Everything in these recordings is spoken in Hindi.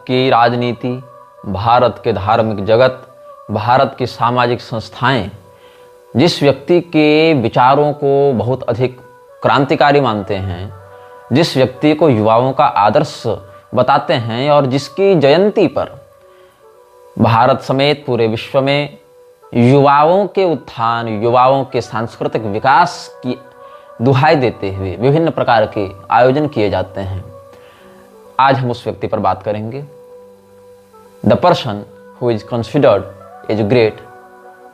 की राजनीति, भारत के धार्मिक जगत, भारत की सामाजिक संस्थाएं जिस व्यक्ति के विचारों को बहुत अधिक क्रांतिकारी मानते हैं, जिस व्यक्ति को युवाओं का आदर्श बताते हैं और जिसकी जयंती पर भारत समेत पूरे विश्व में युवाओं के उत्थान, युवाओं के सांस्कृतिक विकास की दुहाई देते हुए विभिन्न प्रकार के आयोजन किए जाते हैं। आज हम उस व्यक्ति पर बात करेंगे, the person who is considered as great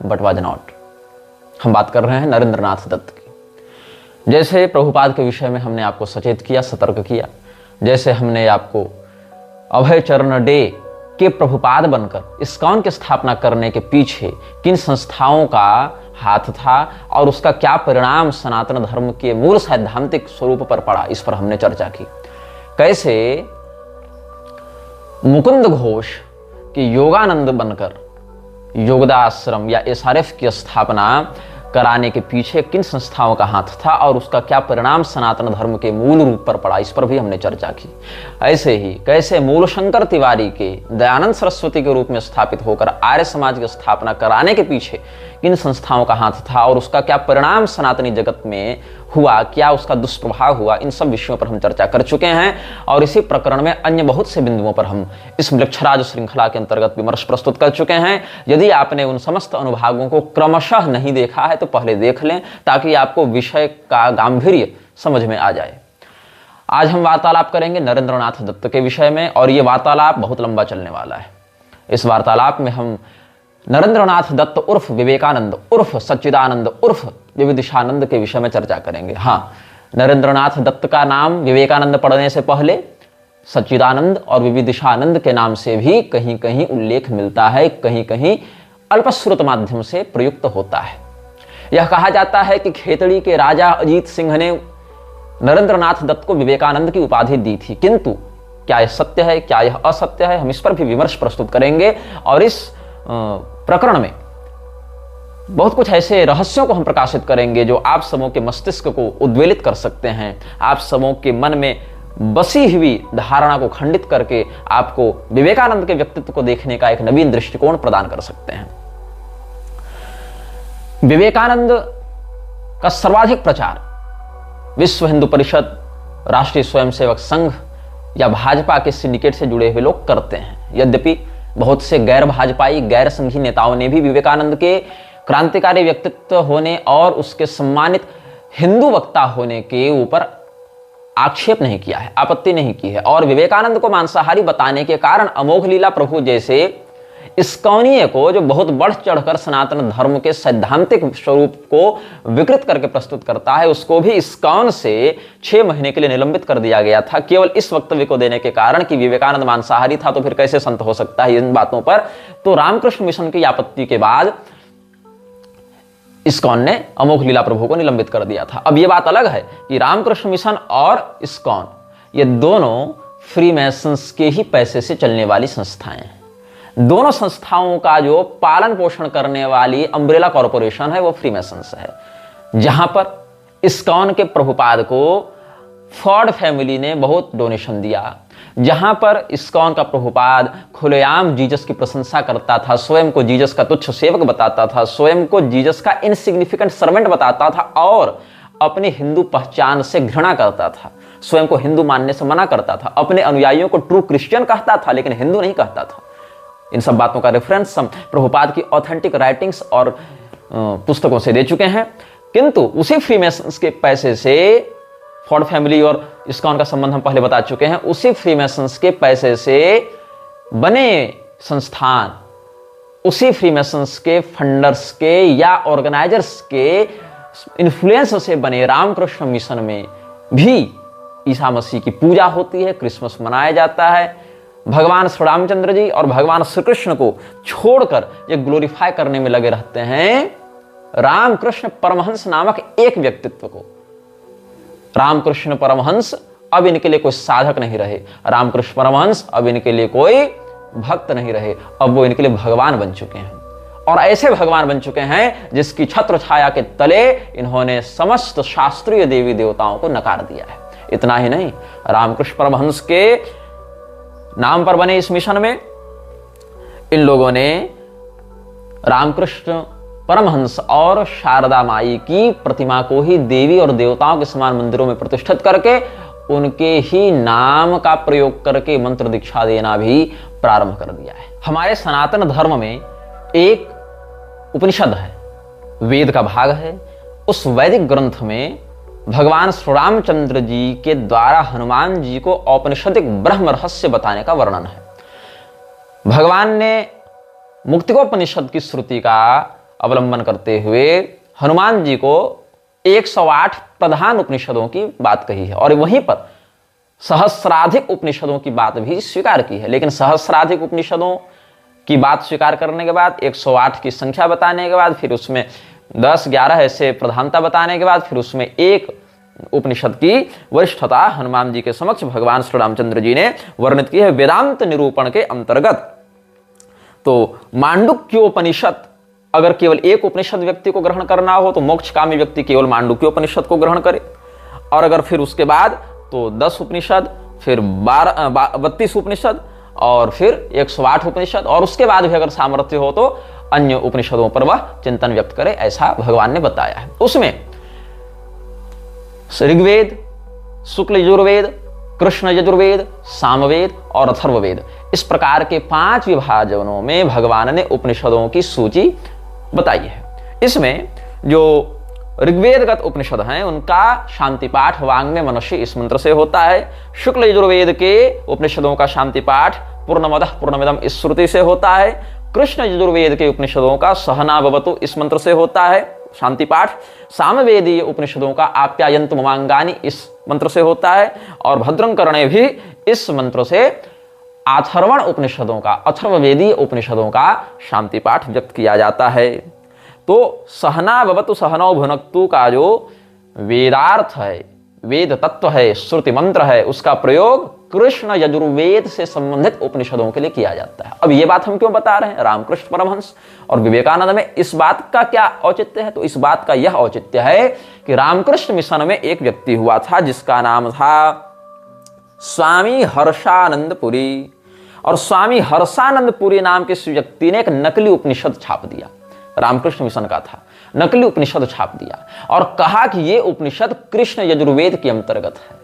but was not. हम बात कर रहे हैं नरेंद्र नाथ दत्त की। जैसे प्रभुपाद के विषय में हमने आपको सचेत किया, सतर्क किया, जैसे हमने आपको अभय चरण डे के प्रभुपाद बनकर इस्कॉन की स्थापना करने के पीछे किन संस्थाओं का हाथ था और उसका क्या परिणाम सनातन धर्म के मूल सैद्धांतिक स्वरूप पर पड़ा, इस पर हमने चर्चा की। कैसे मुकुंद घोष की योगानंद बनकर योगदाश्रम या एसआरएफ की स्थापना कराने के पीछे किन संस्थाओं का हाथ था और उसका क्या परिणाम सनातन धर्म के मूल रूप पर पड़ा, इस पर भी हमने चर्चा की। ऐसे ही कैसे मूलशंकर तिवारी के दयानंद सरस्वती के रूप में स्थापित होकर आर्य समाज की स्थापना कराने के पीछे किन संस्थाओं का हाथ था और उसका क्या परिणाम सनातनी जगत में हुआ, क्या उसका दुष्प्रभाव हुआ, इन सब विषयों पर हम चर्चा कर चुके हैं। और इसी प्रकरण में अन्य बहुत से बिंदुओं पर हम इस वृक्षराज श्रृंखला के अंतर्गत विमर्श प्रस्तुत कर चुके हैं। यदि आपने उन समस्त अनुभागों को क्रमशः नहीं देखा है तो पहले देख लें, ताकि आपको विषय का गांभीर्य समझ में आ जाए। आज हम वार्तालाप करेंगे नरेंद्र नाथ दत्त के विषय में और ये वार्तालाप बहुत लंबा चलने वाला है। इस वार्तालाप में हम नरेंद्र नाथ दत्त उर्फ विवेकानंद उर्फ सच्चिदानंद उर्फ विविदिशानंद के विषय में चर्चा करेंगे। हाँ, नरेंद्र नाथ दत्त का नाम विवेकानंद पढ़ने से पहले सच्चिदानंद और विविदिशानंद के नाम से भी कहीं कहीं उल्लेख मिलता है, कहीं कहीं अल्पश्रुत माध्यम से प्रयुक्त होता है। यह कहा जाता है कि खेतड़ी के राजा अजीत सिंह ने नरेंद्र नाथ दत्त को विवेकानंद की उपाधि दी थी, किंतु क्या यह सत्य है, क्या यह असत्य है, हम इस पर भी विमर्श प्रस्तुत करेंगे। और इस प्रकरण में बहुत कुछ ऐसे रहस्यों को हम प्रकाशित करेंगे जो आप सबों के मस्तिष्क को उद्वेलित कर सकते हैं, आप सबों के मन में बसी हुई धारणा को खंडित करके आपको विवेकानंद के व्यक्तित्व को देखने का एक नवीन दृष्टिकोण प्रदान कर सकते हैं। विवेकानंद का सर्वाधिक प्रचार विश्व हिंदू परिषद, राष्ट्रीय स्वयंसेवक संघ या भाजपा के सिंडिकेट से जुड़े हुए लोग करते हैं। यद्यपि बहुत से गैर भाजपाई, गैर संघी नेताओं ने भी विवेकानंद के क्रांतिकारी व्यक्तित्व होने और उसके सम्मानित हिंदू वक्ता होने के ऊपर आक्षेप नहीं किया है, आपत्ति नहीं की है। और विवेकानंद को मांसाहारी बताने के कारण अमोघ लीला प्रभु जैसे इस्कॉनीय को, जो बहुत बढ़ चढ़कर सनातन धर्म के सैद्धांतिक स्वरूप को विकृत करके प्रस्तुत करता है, उसको भी इस्कॉन से 6 महीने के लिए निलंबित कर दिया गया था, केवल इस वक्तव्य को देने के कारण कि विवेकानंद मांसाहारी था तो फिर कैसे संत हो सकता है। इन बातों पर तो रामकृष्ण मिशन की आपत्ति के बाद इस्कॉन ने अमोघ लीला प्रभु को निलंबित कर दिया था। अब यह बात अलग है कि रामकृष्ण मिशन और इस्कॉन ये दोनों फ्रीमेसन्स के ही पैसे से चलने वाली संस्थाएं हैं। दोनों संस्थाओं का जो पालन पोषण करने वाली अम्ब्रेला कॉरपोरेशन है वो फ्रीमेसन्स है। जहां पर इस्कॉन के प्रभुपाद को फोर्ड फैमिली ने बहुत डोनेशन दिया, जहां पर इस्कॉन का प्रभुपाद खुलेआम जीसस की प्रशंसा करता था, स्वयं को जीसस का तुच्छ सेवक बताता था, स्वयं को जीसस का इनसिग्निफिकेंट सर्वेंट बताता था और अपनी हिंदू पहचान से घृणा करता था, स्वयं को हिंदू मानने से मना करता था, अपने अनुयायियों को ट्रू क्रिश्चियन कहता था लेकिन हिंदू नहीं कहता था। इन सब बातों का रेफरेंस हम प्रभुपाद की ऑथेंटिक राइटिंग्स और पुस्तकों से दे चुके हैं। किंतु उसी फ्रीमेसन्स के पैसे से, फोर्ड फैमिली और इस्कॉन का संबंध हम पहले बता चुके हैं, उसी फ्रीमेसन्स के पैसे से बने संस्थान, उसी फ्रीमेसन्स के फंडर्स के या ऑर्गेनाइजर्स के इन्फ्लुएंस से बने रामकृष्ण मिशन में भी ईसा मसीह की पूजा होती है, क्रिसमस मनाया जाता है। भगवान श्री रामचंद्र जी और भगवान श्री कृष्ण को छोड़कर ये ग्लोरीफाई करने में लगे रहते हैं रामकृष्ण परमहंस नामक एक व्यक्तित्व को। रामकृष्ण परमहंस अब इनके लिए कोई साधक नहीं रहे, रामकृष्ण परमहंस अब इनके लिए कोई भक्त नहीं रहे, अब वो इनके लिए भगवान बन चुके हैं। और ऐसे भगवान बन चुके हैं जिसकी छत्र छाया के तले इन्होंने समस्त शास्त्रीय देवी देवताओं को नकार दिया है। इतना ही नहीं, रामकृष्ण परमहंस के नाम पर बने इस मिशन में इन लोगों ने रामकृष्ण परमहंस और शारदा माई की प्रतिमा को ही देवी और देवताओं के समान मंदिरों में प्रतिष्ठित करके उनके ही नाम का प्रयोग करके मंत्र दीक्षा देना भी प्रारंभ कर दिया है। हमारे सनातन धर्म में एक उपनिषद है, वेद का भाग है। उस वैदिक ग्रंथ में भगवान श्री रामचंद्र जी के द्वारा हनुमान जी को औपनिषदिक ब्रह्म रहस्य बताने का वर्णन है। भगवान ने मुक्तिकोपनिषद की श्रुति का अवलंबन करते हुए हनुमान जी को 108 प्रधान उपनिषदों की बात कही है और वहीं पर सहस्राधिक उपनिषदों की बात भी स्वीकार की है। लेकिन सहस्राधिक उपनिषदों की बात स्वीकार करने के बाद 108 की संख्या बताने के बाद फिर उसमें 10-11 ऐसे प्रधानता बताने के बाद फिर उसमें एक उपनिषद की वरिष्ठता हनुमान जी के समक्ष भगवान श्री रामचंद्र जी ने वर्णित की है वेदांत निरूपण के अंतर्गत। तो मांडुक्योपनिषद, अगर केवल एक उपनिषद व्यक्ति को ग्रहण करना हो तो मोक्षकामी व्यक्ति केवल मांडुक्योपनिषद को ग्रहण करे, और अगर फिर उसके बाद तो 10 उपनिषद, फिर 32 उपनिषद और फिर 108 उपनिषद, और उसके बाद भी अगर सामर्थ्य हो तो अन्य उपनिषदों पर वह चिंतन व्यक्त करे, ऐसा भगवान ने बताया है। उसमें ऋग्वेद, शुक्ल यजुर्वेद, कृष्ण यजुर्वेद, सामवेद और अथर्ववेद, इस प्रकार के 5 विभाजनों में भगवान ने उपनिषदों की सूची बताई है। इसमें जो ऋग्वेदगत उपनिषद हैं उनका शांति पाठ वांग्मय मनुष्य इस मंत्र से होता है। शुक्ल यजुर्वेद के उपनिषदों का शांति पाठ पूर्णमदः पूर्णमिदं इस श्रुति से होता है। कृष्ण यजुर्वेद के उपनिषदों का सहना भवतु इस मंत्र से होता है शांति पाठ। सामवेदीय उपनिषदों का आप्यायन्तु ममांगानि इस मंत्र से होता है, और भद्रं कर्णे भी इस मंत्र से अथर्वण उपनिषदों का, अथर्ववेदीय उपनिषदों का शांति पाठ व्यक्त किया जाता है। तो सहना भवतु सहनौ भुनक्तु का जो वेदार्थ है, वेद तत्व है, श्रुति मंत्र है, उसका प्रयोग कृष्ण यजुर्वेद से संबंधित उपनिषदों के लिए किया जाता है। अब ये बात हम क्यों बता रहे हैं? रामकृष्ण परमहंस और विवेकानंद में इस बात का क्या औचित्य है? तो इस बात का यह औचित्य है कि रामकृष्ण मिशन में एक व्यक्ति हुआ था जिसका नाम था स्वामी हर्षानंद पुरी, और स्वामी हर्षानंद पुरी नाम के व्यक्ति ने एक नकली उपनिषद छाप दिया। रामकृष्ण मिशन का था, नकली उपनिषद छाप दिया और कहा कि यह उपनिषद कृष्ण यजुर्वेद के अंतर्गत है,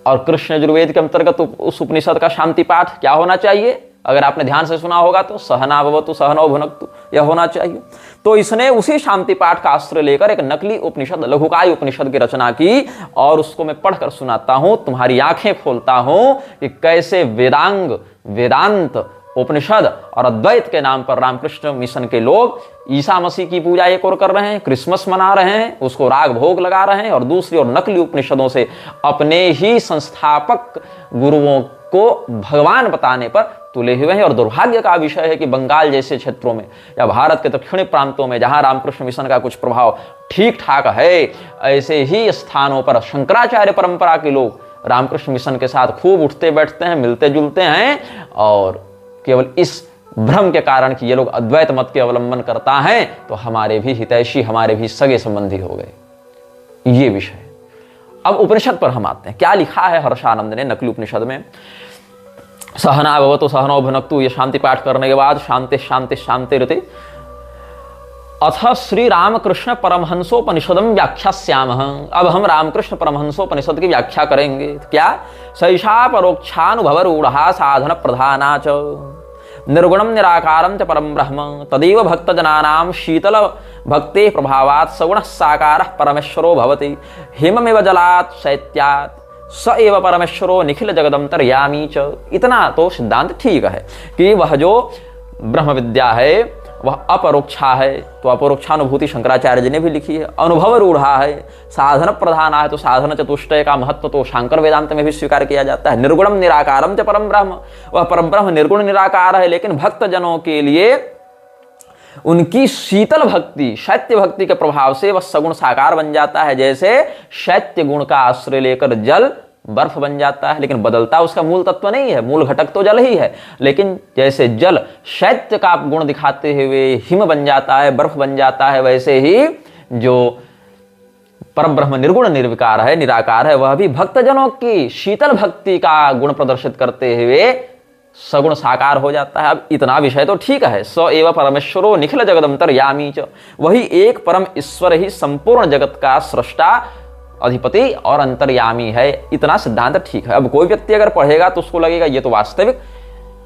और कृष्ण यजुर्वेद के अंतर्गत उस उपनिषद का शांति पाठ क्या होना चाहिए? अगर आपने ध्यान से सुना होगा तो सहना भवतु सहनौ भुनक्तु यह होना चाहिए। तो इसने उसी शांति पाठ का आश्रय लेकर एक नकली उपनिषद, लघुकाय उपनिषद की रचना की, और उसको मैं पढ़कर सुनाता हूं, तुम्हारी आंखें खोलता हूं कि कैसे वेदांग, वेदांत, उपनिषद और अद्वैत के नाम पर रामकृष्ण मिशन के लोग ईसा मसीह की पूजा एक और कर रहे हैं, क्रिसमस मना रहे हैं, उसको राग भोग लगा रहे हैं, और दूसरी ओर नकली उपनिषदों से अपने ही संस्थापक गुरुओं को भगवान बताने पर तुले हुए हैं। और दुर्भाग्य का विषय है कि बंगाल जैसे क्षेत्रों में या भारत के दक्षिणी प्रांतों में जहां रामकृष्ण मिशन का कुछ प्रभाव ठीक ठाक है, ऐसे ही स्थानों पर शंकराचार्य परंपरा के लोग रामकृष्ण मिशन के साथ खूब उठते बैठते हैं, मिलते जुलते हैं, और केवल इस भ्रम के कारण कि ये लोग अद्वैत मत के अवलंबन करता है तो हमारे भी हितैषी, हमारे भी सगे संबंधी हो गए। ये विषय। अब उपनिषद पर हम आते हैं। क्या लिखा है हर्षानंद ने नकली उपनिषद में? सहना भवतु सहनौ भुनक्तु, ये शांति पाठ करने के बाद शांति शांति शांति रति अथ श्री रामकृष्ण परमहंसोपनिषदम व्याख्यास्यामः। अब हम रामकृष्ण परमहंसोपनिषद की व्याख्या करेंगे। क्या? सैषा परोक्षानुभव रूढ़ा साधन प्रधाना च निर्गुणम निराकारम च परम ब्रह्म तदेव भक्तजनानां शीतल भक्ते प्रभावात् सगुण साकारः परमेश्वरो भवति हिममिव जलात् शैत्यात् स एव परमेश्वरो निखिल जगदंतर्यामी च। इतना तो सिद्धांत ठीक है कि वह जो ब्रह्म विद्या है वह अपरोक्षा है, तो अपरोक्षानुभूति शंकराचार्य जी ने भी लिखी है। अनुभव रूढ़ा है, साधन प्रधान है, तो साधन चतुष्टय का महत्व तो शांकर वेदांत में भी स्वीकार किया जाता है। निर्गुणम निराकारम च परम ब्रह्म, वह परम ब्रह्म निर्गुण निराकार है, लेकिन भक्त जनों के लिए उनकी शीतल भक्ति, शैत्य भक्ति के प्रभाव से वह सगुण साकार बन जाता है। जैसे शैत्य गुण का आश्रय लेकर जल बर्फ बन जाता है, लेकिन बदलता उसका मूल तत्व नहीं है, मूल घटक तो जल ही है, लेकिन जैसे जल शैत्य का गुण दिखाते हुए हिम बन जाता है, बर्फ बन जाता है, वैसे ही जो परब्रह्म निर्गुण निर्विकार है, निराकार है, वह भी भक्तजनों की शीतल भक्ति का गुण प्रदर्शित करते हुए सगुण साकार हो जाता है। अब इतना विषय तो ठीक है, स एव परमेश्वरो निखिल जगदंतर्यामी च, वही एक परम ईश्वर ही संपूर्ण जगत का सृष्टा, अधिपति और अंतर्यामी है। इतना सिद्धांत ठीक है। अब कोई व्यक्ति अगर पढ़ेगा तो उसको लगेगा ये तो वास्तविक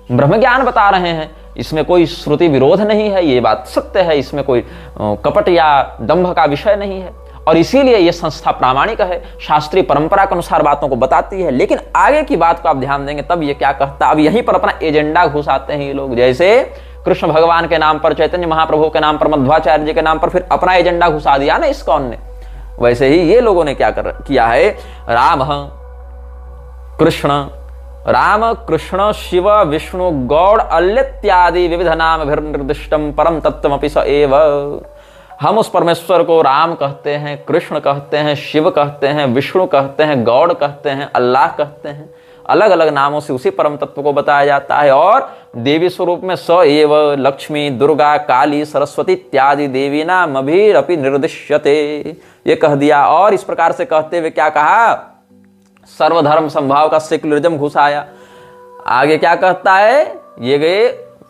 ब्रह्म ज्ञान बता रहे हैं, इसमें कोई श्रुति विरोध नहीं है, ये बात सत्य है, इसमें कोई कपट या दंभ का विषय नहीं है, और इसीलिए यह संस्था प्रामाणिक है, शास्त्रीय परंपरा के अनुसार बातों को बताती है। लेकिन आगे की बात को आप ध्यान देंगे तब ये क्या कहता है। अब यहीं पर अपना एजेंडा घुसाते हैं ये लोग, जैसे कृष्ण भगवान के नाम पर, चैतन्य महाप्रभु के नाम पर, मध्वाचार्य जी के नाम पर फिर अपना एजेंडा घुसा दिया ना इस्कॉन ने, वैसे ही ये लोगों ने क्या किया है। राम कृष्ण शिव विष्णु गौड़ अल्लित्यादि विविध नाम निर्दिष्टम परम तत्वमपि स एव। हम उस परमेश्वर को राम कहते हैं, कृष्ण कहते हैं, शिव कहते हैं, विष्णु कहते हैं, गौड़ कहते हैं, अल्लाह कहते हैं। अलग अलग नामों से उसी परम तत्व को बताया जाता है। और देवी स्वरूप में स एव लक्ष्मी, दुर्गा, काली, सरस्वती इत्यादि देवी नाम अभिरपि निर्दिश्यते, ये कह दिया। और इस प्रकार से कहते हुए क्या कहा, सर्वधर्म संभाव का सेक्युलरिज्म घुसाया। आगे क्या कहता है, ये गए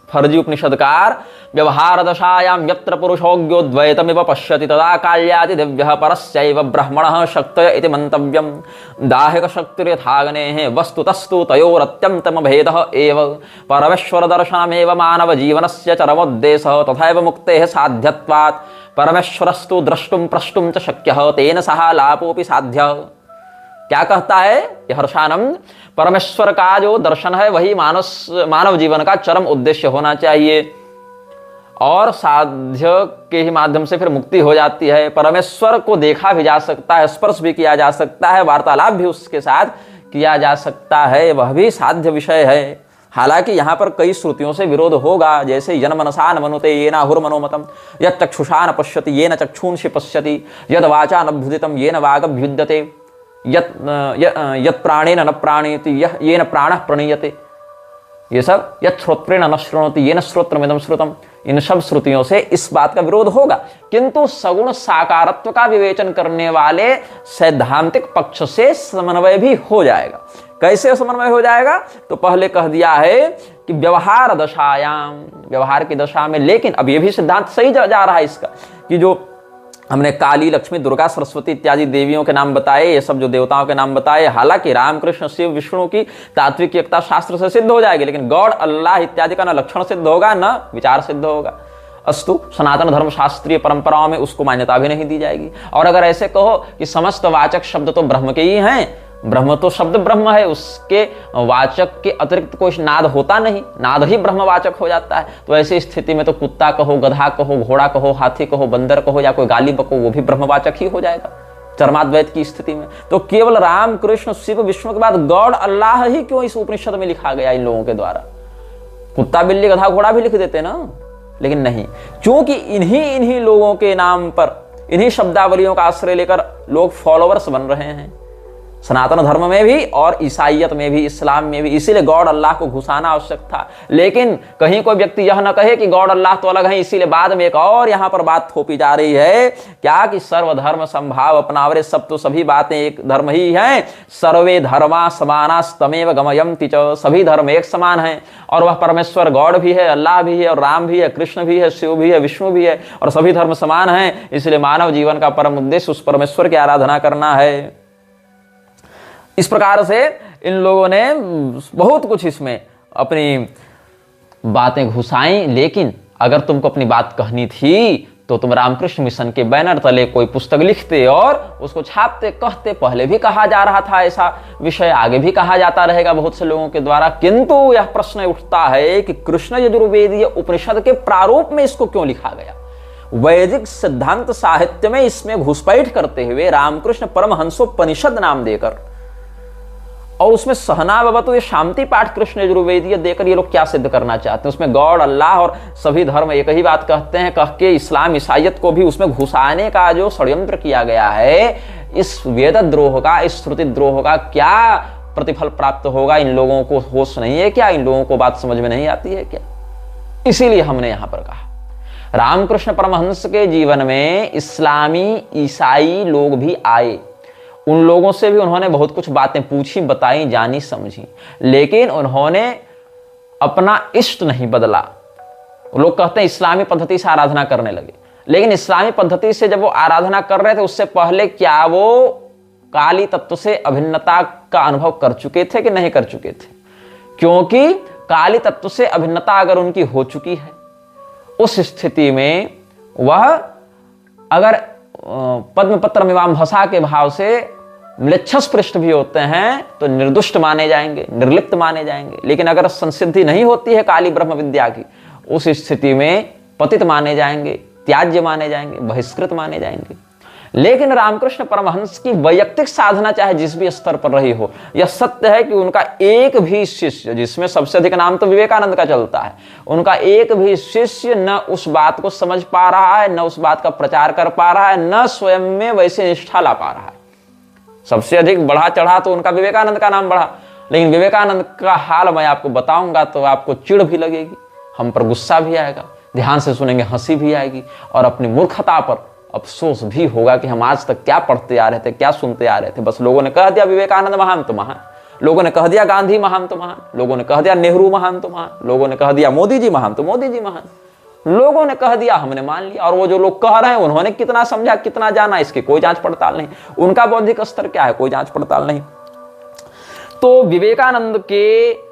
फर्जी उपनिषदकार, व्यवहार दशायाम यत्र पुरुषोऽज्ञो द्वैतमिव पश्यति तदा काल्याति दिव्यः परस्यैव ब्रह्मणः शक्तय इति मंतव्यम्। दाहिक शक्तिर्यथाग्नेः वस्तुतस्तु तयोरत्यन्तम भेदः एव। परमेश्वर दर्शनमेव मानव जीवनस्य चरमोद्देशः तथैव मुक्तेः साध्यत्वात्। परमेश्वरस्तु द्रष्टुं प्रष्टुं च शक्यः तेन सह लापोऽपि साध्यः। क्या कहता है ये हर्षानंद, परमेश्वर का जो दर्शन है वही मानव जीवन का चरम उद्देश्य होना चाहिए, और साध्य के ही माध्यम से फिर मुक्ति हो जाती है। परमेश्वर को देखा भी जा सकता है, स्पर्श भी किया जा सकता है, वार्तालाप भी उसके साथ किया जा सकता है, वह भी साध्य विषय है। हालांकि यहाँ पर कई श्रुतियों से विरोध होगा, जैसे यन मनसा न मनुते येन हुर्मनोमतम, यत् चक्षुषा न पश्यति येन चक्षुंषि पश्यति, यद वाचा न अभ्युदितम येन वागभ्युद्यते, यत् प्राणेन न प्राणयति येन प्राणः प्रणीयते, ये सब यत् श्रोत्रेण न श्रृणोति येन श्रोत्रमिदं श्रुतम। इन सब श्रुतियों से इस बात का विरोध होगा, किंतु सगुण साकारत्व का विवेचन करने वाले सैद्धांतिक पक्ष से समन्वय भी हो जाएगा। कैसे समन्वय हो जाएगा, तो पहले कह दिया है कि व्यवहार दशायाम, व्यवहार की दशा में। लेकिन अब यह भी सिद्धांत सही जा रहा है इसका, कि जो हमने काली, लक्ष्मी, दुर्गा, सरस्वती इत्यादि देवियों के नाम बताए, ये सब जो देवताओं के नाम बताए, हालांकि राम, कृष्ण, शिव, विष्णु की तात्विक एकता शास्त्र से सिद्ध हो जाएगी, लेकिन गॉड, अल्लाह इत्यादि का न लक्षण सिद्ध होगा न विचार सिद्ध होगा। अस्तु, सनातन धर्म शास्त्रीय परंपराओं में उसको मान्यता भी नहीं दी जाएगी। और अगर ऐसे कहो कि समस्त वाचक शब्द तो ब्रह्म के ही हैं, ब्रह्म तो शब्द ब्रह्म है, उसके वाचक के अतिरिक्त कोई नाद होता नहीं, नाद ही ब्रह्मवाचक हो जाता है, तो ऐसी स्थिति में तो कुत्ता कहो, गधा कहो, घोड़ा कहो, हाथी कहो, बंदर कहो या कोई गाली बको, वो भी ब्रह्मवाचक ही हो जाएगा चरमाद्वैत की स्थिति में। तो केवल राम, कृष्ण, शिव, विष्णु के बाद गॉड, अल्लाह ही क्यों इस उपनिषद में लिखा गया इन लोगों के द्वारा? कुत्ता, बिल्ली, गधा, घोड़ा भी लिख देते ना, लेकिन नहीं, क्योंकि इन्हीं लोगों के नाम पर, इन्हीं शब्दावलियों का आश्रय लेकर लोग फॉलोवर्स बन रहे हैं, सनातन धर्म में भी और ईसाइयत में भी, इस्लाम में भी। इसीलिए गॉड अल्लाह को घुसाना आवश्यक था। लेकिन कहीं कोई व्यक्ति यह न कहे कि गॉड अल्लाह तो अलग है, इसीलिए बाद में एक और यहां पर बात थोपी जा रही है, क्या कि सर्वधर्म संभाव अपनावरे, सब तो सभी बातें एक धर्म ही हैं। सर्वे धर्मा समानास्तमेव गमयन्ति च, सभी धर्म एक समान है, और वह परमेश्वर गॉड भी है, अल्लाह भी है, और राम भी है, कृष्ण भी है, शिव भी है, विष्णु भी है, और सभी धर्म समान है। इसलिए मानव जीवन का परम उद्देश्य उस परमेश्वर की आराधना करना है। इस प्रकार से इन लोगों ने बहुत कुछ इसमें अपनी बातें घुसाई। लेकिन अगर तुमको अपनी बात कहनी थी तो तुम रामकृष्ण मिशन के बैनर तले कोई पुस्तक लिखते और उसको छापते, कहते। पहले भी कहा जा रहा था ऐसा विषय, आगे भी कहा जाता रहेगा बहुत से लोगों के द्वारा। किंतु यह प्रश्न उठता है कि कृष्ण यजुर्वेदीय उपनिषद के प्रारूप में इसको क्यों लिखा गया? वैदिक सिद्धांत साहित्य में इसमें घुसपैठ करते हुए रामकृष्ण परमहंसोपनिषद नाम देकर, और उसमें सहना बाबा तो ये शांति पाठ कृष्ण यजुर्वेदीय देकर ये लोग क्या सिद्ध करना चाहते हैं? उसमें गॉड, अल्लाह और सभी धर्म एक ही बात कहते हैं, कह के इस्लाम, ईसाइयत को भी उसमें घुसाने का जो षड्यंत्र किया गया है, इस वेद द्रोह का, इस श्रुति द्रोह का क्या प्रतिफल प्राप्त होगा? इन लोगों को होश नहीं है क्या? इन लोगों को बात समझ में नहीं आती है क्या? इसीलिए हमने यहां पर कहा रामकृष्ण परमहंस के जीवन में इस्लामी, ईसाई लोग भी आए। उन लोगों से भी उन्होंने बहुत कुछ बातें पूछी, बताई, जानी, समझी, लेकिन उन्होंने अपना इष्ट नहीं बदला। लोग कहते हैं इस्लामी पद्धति से आराधना करने लगे, लेकिन इस्लामी पद्धति से जब वो आराधना कर रहे थे उससे पहले क्या वो काली तत्व से अभिन्नता का अनुभव कर चुके थे कि नहीं कर चुके थे? क्योंकि काली तत्व से अभिन्नता अगर उनकी हो चुकी है, उस स्थिति में वह अगर पद्मपत्र मिवाम भसा के भाव से म्लेच्छस पृष्ठ भी होते हैं तो निर्दुष्ट माने जाएंगे, निर्लिप्त माने जाएंगे। लेकिन अगर संसिद्धि नहीं होती है काली ब्रह्म विद्या की, उस स्थिति में पतित माने जाएंगे, त्याज्य माने जाएंगे, बहिष्कृत माने जाएंगे। लेकिन रामकृष्ण परमहंस की वैयक्तिक साधना चाहे जिस भी स्तर पर रही हो, यह सत्य है कि उनका एक भी शिष्य, जिसमें सबसे अधिक नाम तो विवेकानंद का चलता है, उनका एक भी शिष्य न उस बात को समझ पा रहा है, न उस बात का प्रचार कर पा रहा है, न स्वयं में वैसे निष्ठा ला पा रहा है। सबसे अधिक बढ़ा चढ़ा तो उनका विवेकानंद का नाम बढ़ा, लेकिन विवेकानंद का हाल मैं आपको बताऊंगा तो आपको चिढ़ भी लगेगी, हम पर गुस्सा भी आएगा, ध्यान से सुनेंगे हंसी भी आएगी, और अपनी मूर्खता पर अफसोस भी होगा कि हम आज तक क्या पढ़ते आ रहे थे, क्या सुनते आ रहे थे। बस लोगों ने कह दिया विवेकानंद महान तो महान, लोगों ने कह दिया गांधी महान तो महान, लोगों ने कह दिया नेहरू महान तो महान, लोगों ने कह दिया मोदी जी महान तो मोदी जी महान, लोगों ने कह दिया, हमने मान लिया। और वो जो लोग कह रहे हैं उन्होंने कितना समझा, कितना जाना, इसकी कोई जांच पड़ताल नहीं। उनका बौद्धिक स्तर क्या है, कोई जांच पड़ताल नहीं। तो विवेकानंद के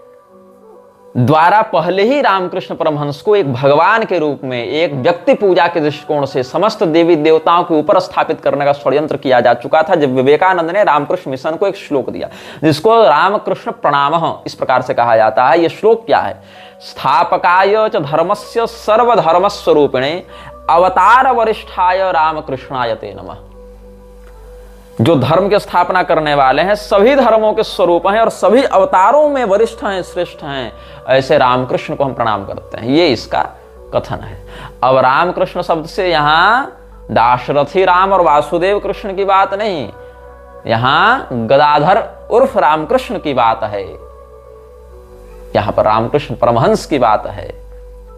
द्वारा पहले ही रामकृष्ण परमहंस को एक भगवान के रूप में, एक व्यक्ति पूजा के दृष्टिकोण से समस्त देवी देवताओं के ऊपर स्थापित करने का षड्यंत्र किया जा चुका था। जब विवेकानंद ने रामकृष्ण मिशन को एक श्लोक दिया जिसको रामकृष्ण प्रणामः इस प्रकार से कहा जाता है। यह श्लोक क्या है? स्थापकाय च धर्मस्य सर्वधर्म स्वरूपिणे अवतार वरिष्ठाय रामकृष्णाय ते नमः। जो धर्म की स्थापना करने वाले हैं, सभी धर्मों के स्वरूप हैं और सभी अवतारों में वरिष्ठ हैं, श्रेष्ठ हैं, ऐसे रामकृष्ण को हम प्रणाम करते हैं। ये इसका कथन है। अब रामकृष्ण शब्द से यहां दाशरथी राम और वासुदेव कृष्ण की बात नहीं, यहां गदाधर उर्फ रामकृष्ण की बात है। यहां पर रामकृष्ण परमहंस की बात है।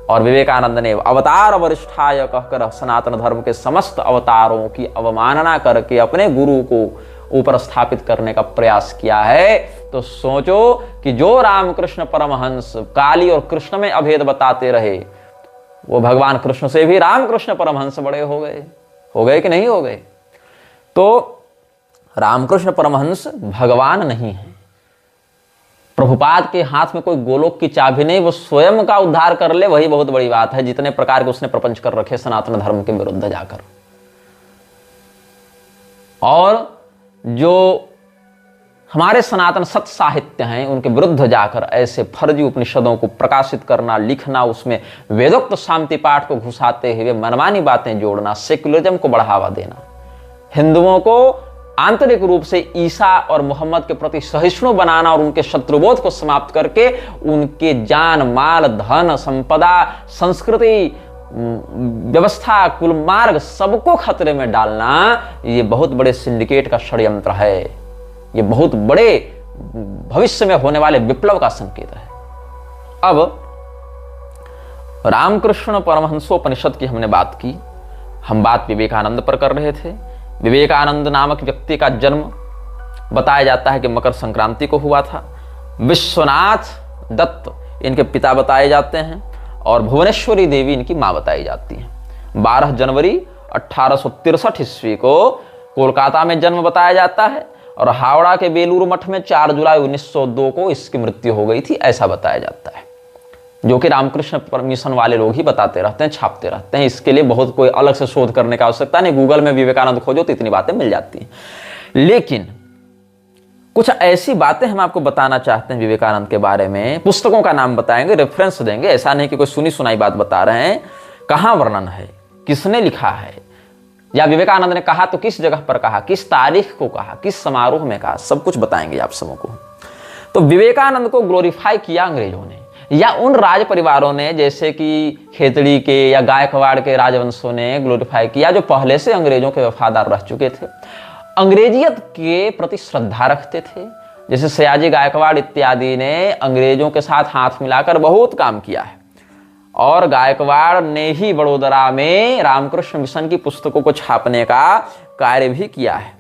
और विवेकानंद ने अवतार वरिष्ठाय कहकर सनातन धर्म के समस्त अवतारों की अवमानना करके अपने गुरु को ऊपर स्थापित करने का प्रयास किया है। तो सोचो कि जो रामकृष्ण परमहंस काली और कृष्ण में अभेद बताते रहे, वो भगवान कृष्ण से भी रामकृष्ण परमहंस बड़े हो गए कि नहीं हो गए? तो रामकृष्ण परमहंस भगवान नहीं है। प्रभुपाद के हाथ में कोई गोलोक की चाबी नहीं, वो स्वयं का उद्धार कर ले वही बहुत बड़ी बात है। जितने प्रकार के उसने प्रपंच कर रखे सनातन धर्म के विरुद्ध जाकर, और जो हमारे सनातन सत्य साहित्य हैं उनके विरुद्ध जाकर ऐसे फर्जी उपनिषदों को प्रकाशित करना, लिखना, उसमें वेदोक्त शांति पाठ को घुसाते हुए मनमानी बातें जोड़ना, सेक्युलरिज्म को बढ़ावा देना, हिंदुओं को आंतरिक रूप से ईसा और मोहम्मद के प्रति सहिष्णु बनाना और उनके शत्रुबोध को समाप्त करके उनके जान माल धन संपदा संस्कृति व्यवस्था कुल मार्ग सबको खतरे में डालना, ये बहुत बड़े सिंडिकेट का षड्यंत्र है। ये बहुत बड़े भविष्य में होने वाले विप्लव का संकेत है। अब रामकृष्ण परमहंसोपनिषद की हमने बात की, हम बात विवेकानंद पर कर रहे थे। विवेकानंद नामक व्यक्ति का जन्म बताया जाता है कि मकर संक्रांति को हुआ था। विश्वनाथ दत्त इनके पिता बताए जाते हैं और भुवनेश्वरी देवी इनकी मां बताई जाती हैं। 12 जनवरी 1863 ईस्वी को कोलकाता में जन्म बताया जाता है और हावड़ा के बेलूर मठ में 4 जुलाई 1902 को इसकी मृत्यु हो गई थी, ऐसा बताया जाता है। जो कि रामकृष्ण मिशन वाले लोग ही बताते रहते हैं, छापते रहते हैं। इसके लिए बहुत कोई अलग से शोध करने का आवश्यकता नहीं, गूगल में विवेकानंद खोजो तो इतनी बातें मिल जाती हैं। लेकिन कुछ ऐसी बातें हम आपको बताना चाहते हैं विवेकानंद के बारे में। पुस्तकों का नाम बताएंगे, रेफरेंस देंगे, ऐसा नहीं कि कोई सुनी सुनाई बात बता रहे हैं। कहां वर्णन है, किसने लिखा है, या विवेकानंद ने कहा तो किस जगह पर कहा, किस तारीख को कहा, किस समारोह में कहा, सब कुछ बताएंगे आप सबको। तो विवेकानंद को ग्लोरीफाई किया अंग्रेजों ने या उन राज परिवारों ने, जैसे कि खेतड़ी के या गायकवाड़ के राजवंशों ने ग्लोरीफाई किया, जो पहले से अंग्रेजों के वफादार रह चुके थे, अंग्रेजियत के प्रति श्रद्धा रखते थे। जैसे सयाजी गायकवाड़ इत्यादि ने अंग्रेजों के साथ हाथ मिलाकर बहुत काम किया है और गायकवाड़ ने ही बड़ोदरा में रामकृष्ण मिशन की पुस्तकों को छापने का कार्य भी किया है।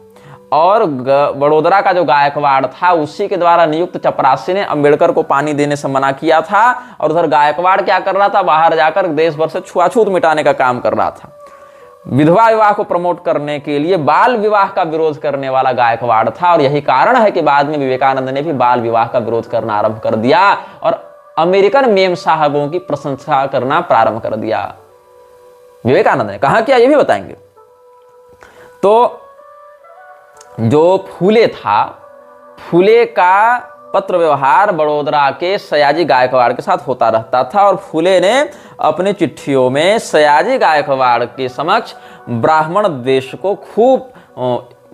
और बड़ोदरा का जो गायकवाड़ था उसी के द्वारा नियुक्त चपरासी ने अंबेडकर को पानी देने से मना किया था, और उधर गायकवाड़ क्या कर रहा था, बाहर जाकर देश भर से छुआछूत मिटाने का काम कर रहा था। विधवा विवाह को प्रमोट करने के लिए बाल विवाह का विरोध करने वाला गायकवाड़ था, और यही कारण है कि बाद में विवेकानंद ने भी बाल विवाह का विरोध करना आरंभ कर दिया और अमेरिकन मेम साहबों की प्रशंसा करना प्रारंभ कर दिया। विवेकानंद ने कहा क्या, ये भी बताएंगे। तो जो फूले था, फूले का पत्र व्यवहार बड़ोदरा के सयाजी गायकवाड़ के साथ होता रहता था, और फूले ने अपनी चिट्ठियों में सयाजी गायकवाड़ के समक्ष ब्राह्मण द्वेष को खूब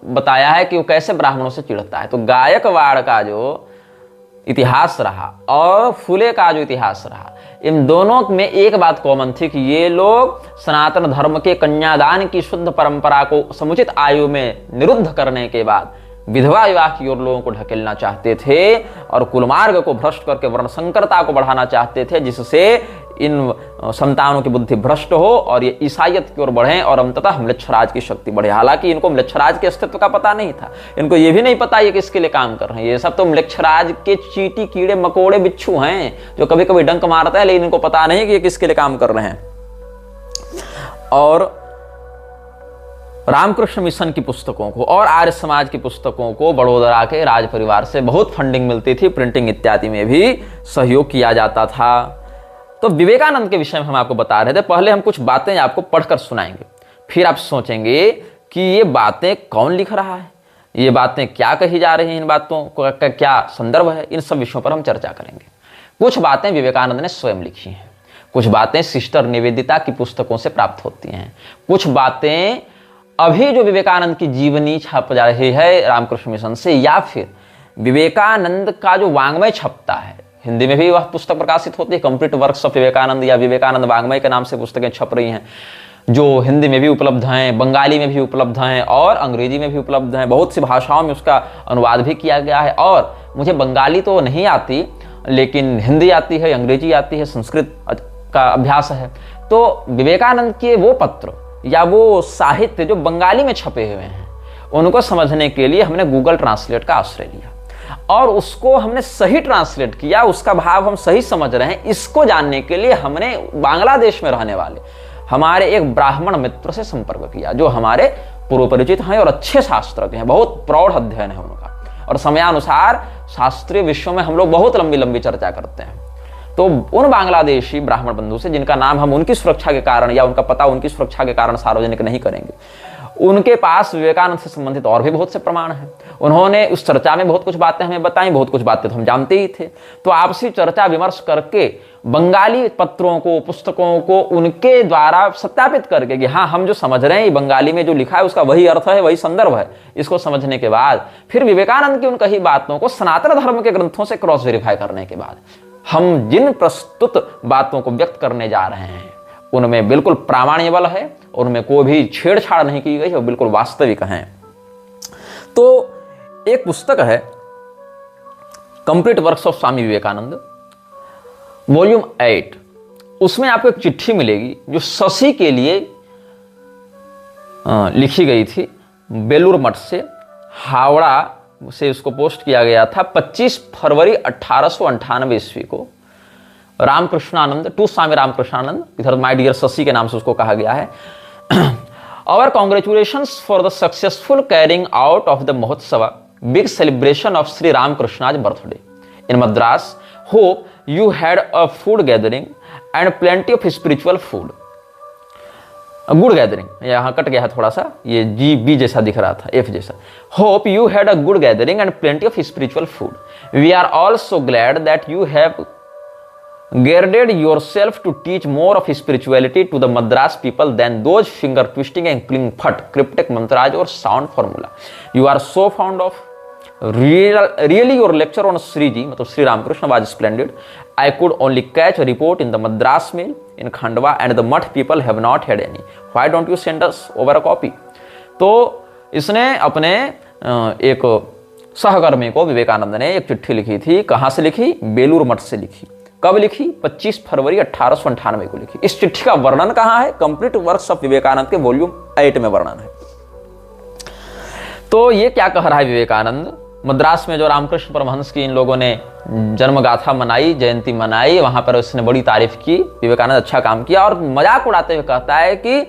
बताया है कि वो कैसे ब्राह्मणों से चिढ़ता है। तो गायकवाड़ का जो इतिहास रहा और फूले का जो इतिहास रहा, इन दोनों में एक बात कॉमन थी कि ये लोग सनातन धर्म के कन्यादान की शुद्ध परंपरा को समुचित आयु में निरुद्ध करने के बाद विधवा विवाह की ओर लोगों को ढकेलना चाहते थे, और कुलमार्ग को भ्रष्ट करके वर्ण संकरता को बढ़ाना चाहते थे, जिससे इन संतानों की बुद्धि भ्रष्ट हो और ये ईसाइयत की ओर बढ़े और अंततः म्लेच्छराज की शक्ति बढ़े। हालांकि इनको म्लेच्छराज के अस्तित्व का पता नहीं था, इनको ये भी नहीं पता ये किसके लिए काम कर रहे हैं। ये सब तो म्लेच्छराज के चींटी कीड़े मकोड़े बिच्छू हैं जो कभी कभी डंक मारते हैं, लेकिन इनको पता नहीं कि ये किसके लिए काम कर रहे हैं। और रामकृष्ण मिशन की पुस्तकों को और आर्य समाज की पुस्तकों को बड़ोदरा के राज परिवार से बहुत फंडिंग मिलती थी, प्रिंटिंग इत्यादि में भी सहयोग किया जाता था। तो विवेकानंद के विषय में हम आपको बता रहे थे। पहले हम कुछ बातें आपको पढ़कर सुनाएंगे, फिर आप सोचेंगे कि ये बातें कौन लिख रहा है, ये बातें क्या कही जा रही हैं, इन बातों का क्या संदर्भ है, इन सब विषयों पर हम चर्चा करेंगे। कुछ बातें विवेकानंद ने स्वयं लिखी हैं, कुछ बातें सिस्टर निवेदिता की पुस्तकों से प्राप्त होती हैं, कुछ बातें अभी जो विवेकानंद की जीवनी छप जा रही है रामकृष्ण मिशन से, या फिर विवेकानंद का जो वांग्मय छपता है, हिंदी में भी वह पुस्तक प्रकाशित होती है, कंप्लीट वर्क्स ऑफ विवेकानंद या विवेकानंद वांग्मय के नाम से पुस्तकें छप रही हैं, जो हिंदी में भी उपलब्ध हैं, बंगाली में भी उपलब्ध हैं और अंग्रेजी में भी उपलब्ध हैं। बहुत सी भाषाओं में उसका अनुवाद भी किया गया है, और मुझे बंगाली तो नहीं आती, लेकिन हिंदी आती है, अंग्रेजी आती है, संस्कृत का अभ्यास है। तो विवेकानंद के वो पत्र या वो साहित्य जो बंगाली में छपे हुए हैं, उनको समझने के लिए हमने गूगल ट्रांसलेट का आश्रय लिया और उसको हमने सही ट्रांसलेट किया, उसका भाव हम सही समझ रहे हैं, इसको जानने के लिए हमने बांग्लादेश में रहने वाले हमारे एक ब्राह्मण मित्र से संपर्क किया, जो हमारे पूर्व परिचित हैं और अच्छे शास्त्रज्ञ हैं, बहुत प्रौढ़ अध्ययन है उनका, और समयानुसार शास्त्रीय विषयों में हम लोग बहुत लंबी लंबी चर्चा करते हैं। तो उन बांग्लादेशी ब्राह्मण बंधु से, जिनका नाम हम उनकी सुरक्षा के कारण या उनका पता उनकी सुरक्षा के कारण सार्वजनिक नहीं करेंगे, उनके पास विवेकानंद से संबंधित और भी बहुत से प्रमाण हैं। उन्होंने उस चर्चा में बहुत कुछ बातें हमें बताई, बहुत कुछ बातें तो हम जानते ही थे। तो आपसी चर्चा विमर्श करके बंगाली पत्रों को, पुस्तकों को उनके द्वारा सत्यापित करके कि हाँ, हम जो समझ रहे हैं बंगाली में जो लिखा है उसका वही अर्थ है, वही संदर्भ है, इसको समझने के बाद फिर विवेकानंद की उन कही बातों को सनातन धर्म के ग्रंथों से क्रॉस वेरीफाई करने के बाद हम जिन प्रस्तुत बातों को व्यक्त करने जा रहे हैं उनमें बिल्कुल प्रामाण्य बल है, उनमें कोई भी छेड़छाड़ नहीं की गई है, वो बिल्कुल वास्तविक हैं। तो एक पुस्तक है complete works of Swami Vivekananda volume 8, उसमें आपको एक चिट्ठी मिलेगी जो शशि के लिए लिखी गई थी, बेलूर मठ से, हावड़ा से उसको पोस्ट किया गया था 25 फरवरी 1898 ईस्वी को। रामकृष्णानंद टू स्वामी रामकृष्णानंद, इधर माय डियर शशि के नाम से उसको कहा गया है। Our congratulations for the successful carrying out of the Mahotsava, big celebration of Sri Ramakrishna's birthday in Madras. Hope you had a food gathering and plenty of spiritual food. A good gathering, यहाँ कट गया है थोड़ा सा, ये जी बी जैसा दिख रहा था, एफ जैसा। Hope you had a good gathering and plenty of spiritual food. We are all so glad that you have girded yourself to teach more of spirituality to the Madras people than those finger twisting and cling fat cryptic mantras or sound formula. You are so fond of really your lecture on Sri Ji, मतलब Shri Ramakrishna was splendid. I could only catch a report in the Madras mail in Khandwa and the Math people have not had any. Why don't you send us over a copy? तो इसने अपने एक सहकर्मी को विवेकानंद ने एक चिट्ठी लिखी थी। कहाँ से लिखी? बेलूर मठ से लिखी। कब लिखी? 25 फरवरी 1898 को लिखी। इस चिट्ठी का वर्णन कहाँ है? कंप्लीट वर्क्स ऑफ विवेकानंद के वॉल्यूम 8 में वर्णन है। तो ये क्या कह रहा है विवेकानंद, मद्रास में जो रामकृष्ण परमहंस की इन लोगों ने जन्म गाथा मनाई, जयंती मनाई, वहां पर उसने बड़ी तारीफ की, विवेकानंद अच्छा काम किया, और मजाक उड़ाते हुए कहता है कि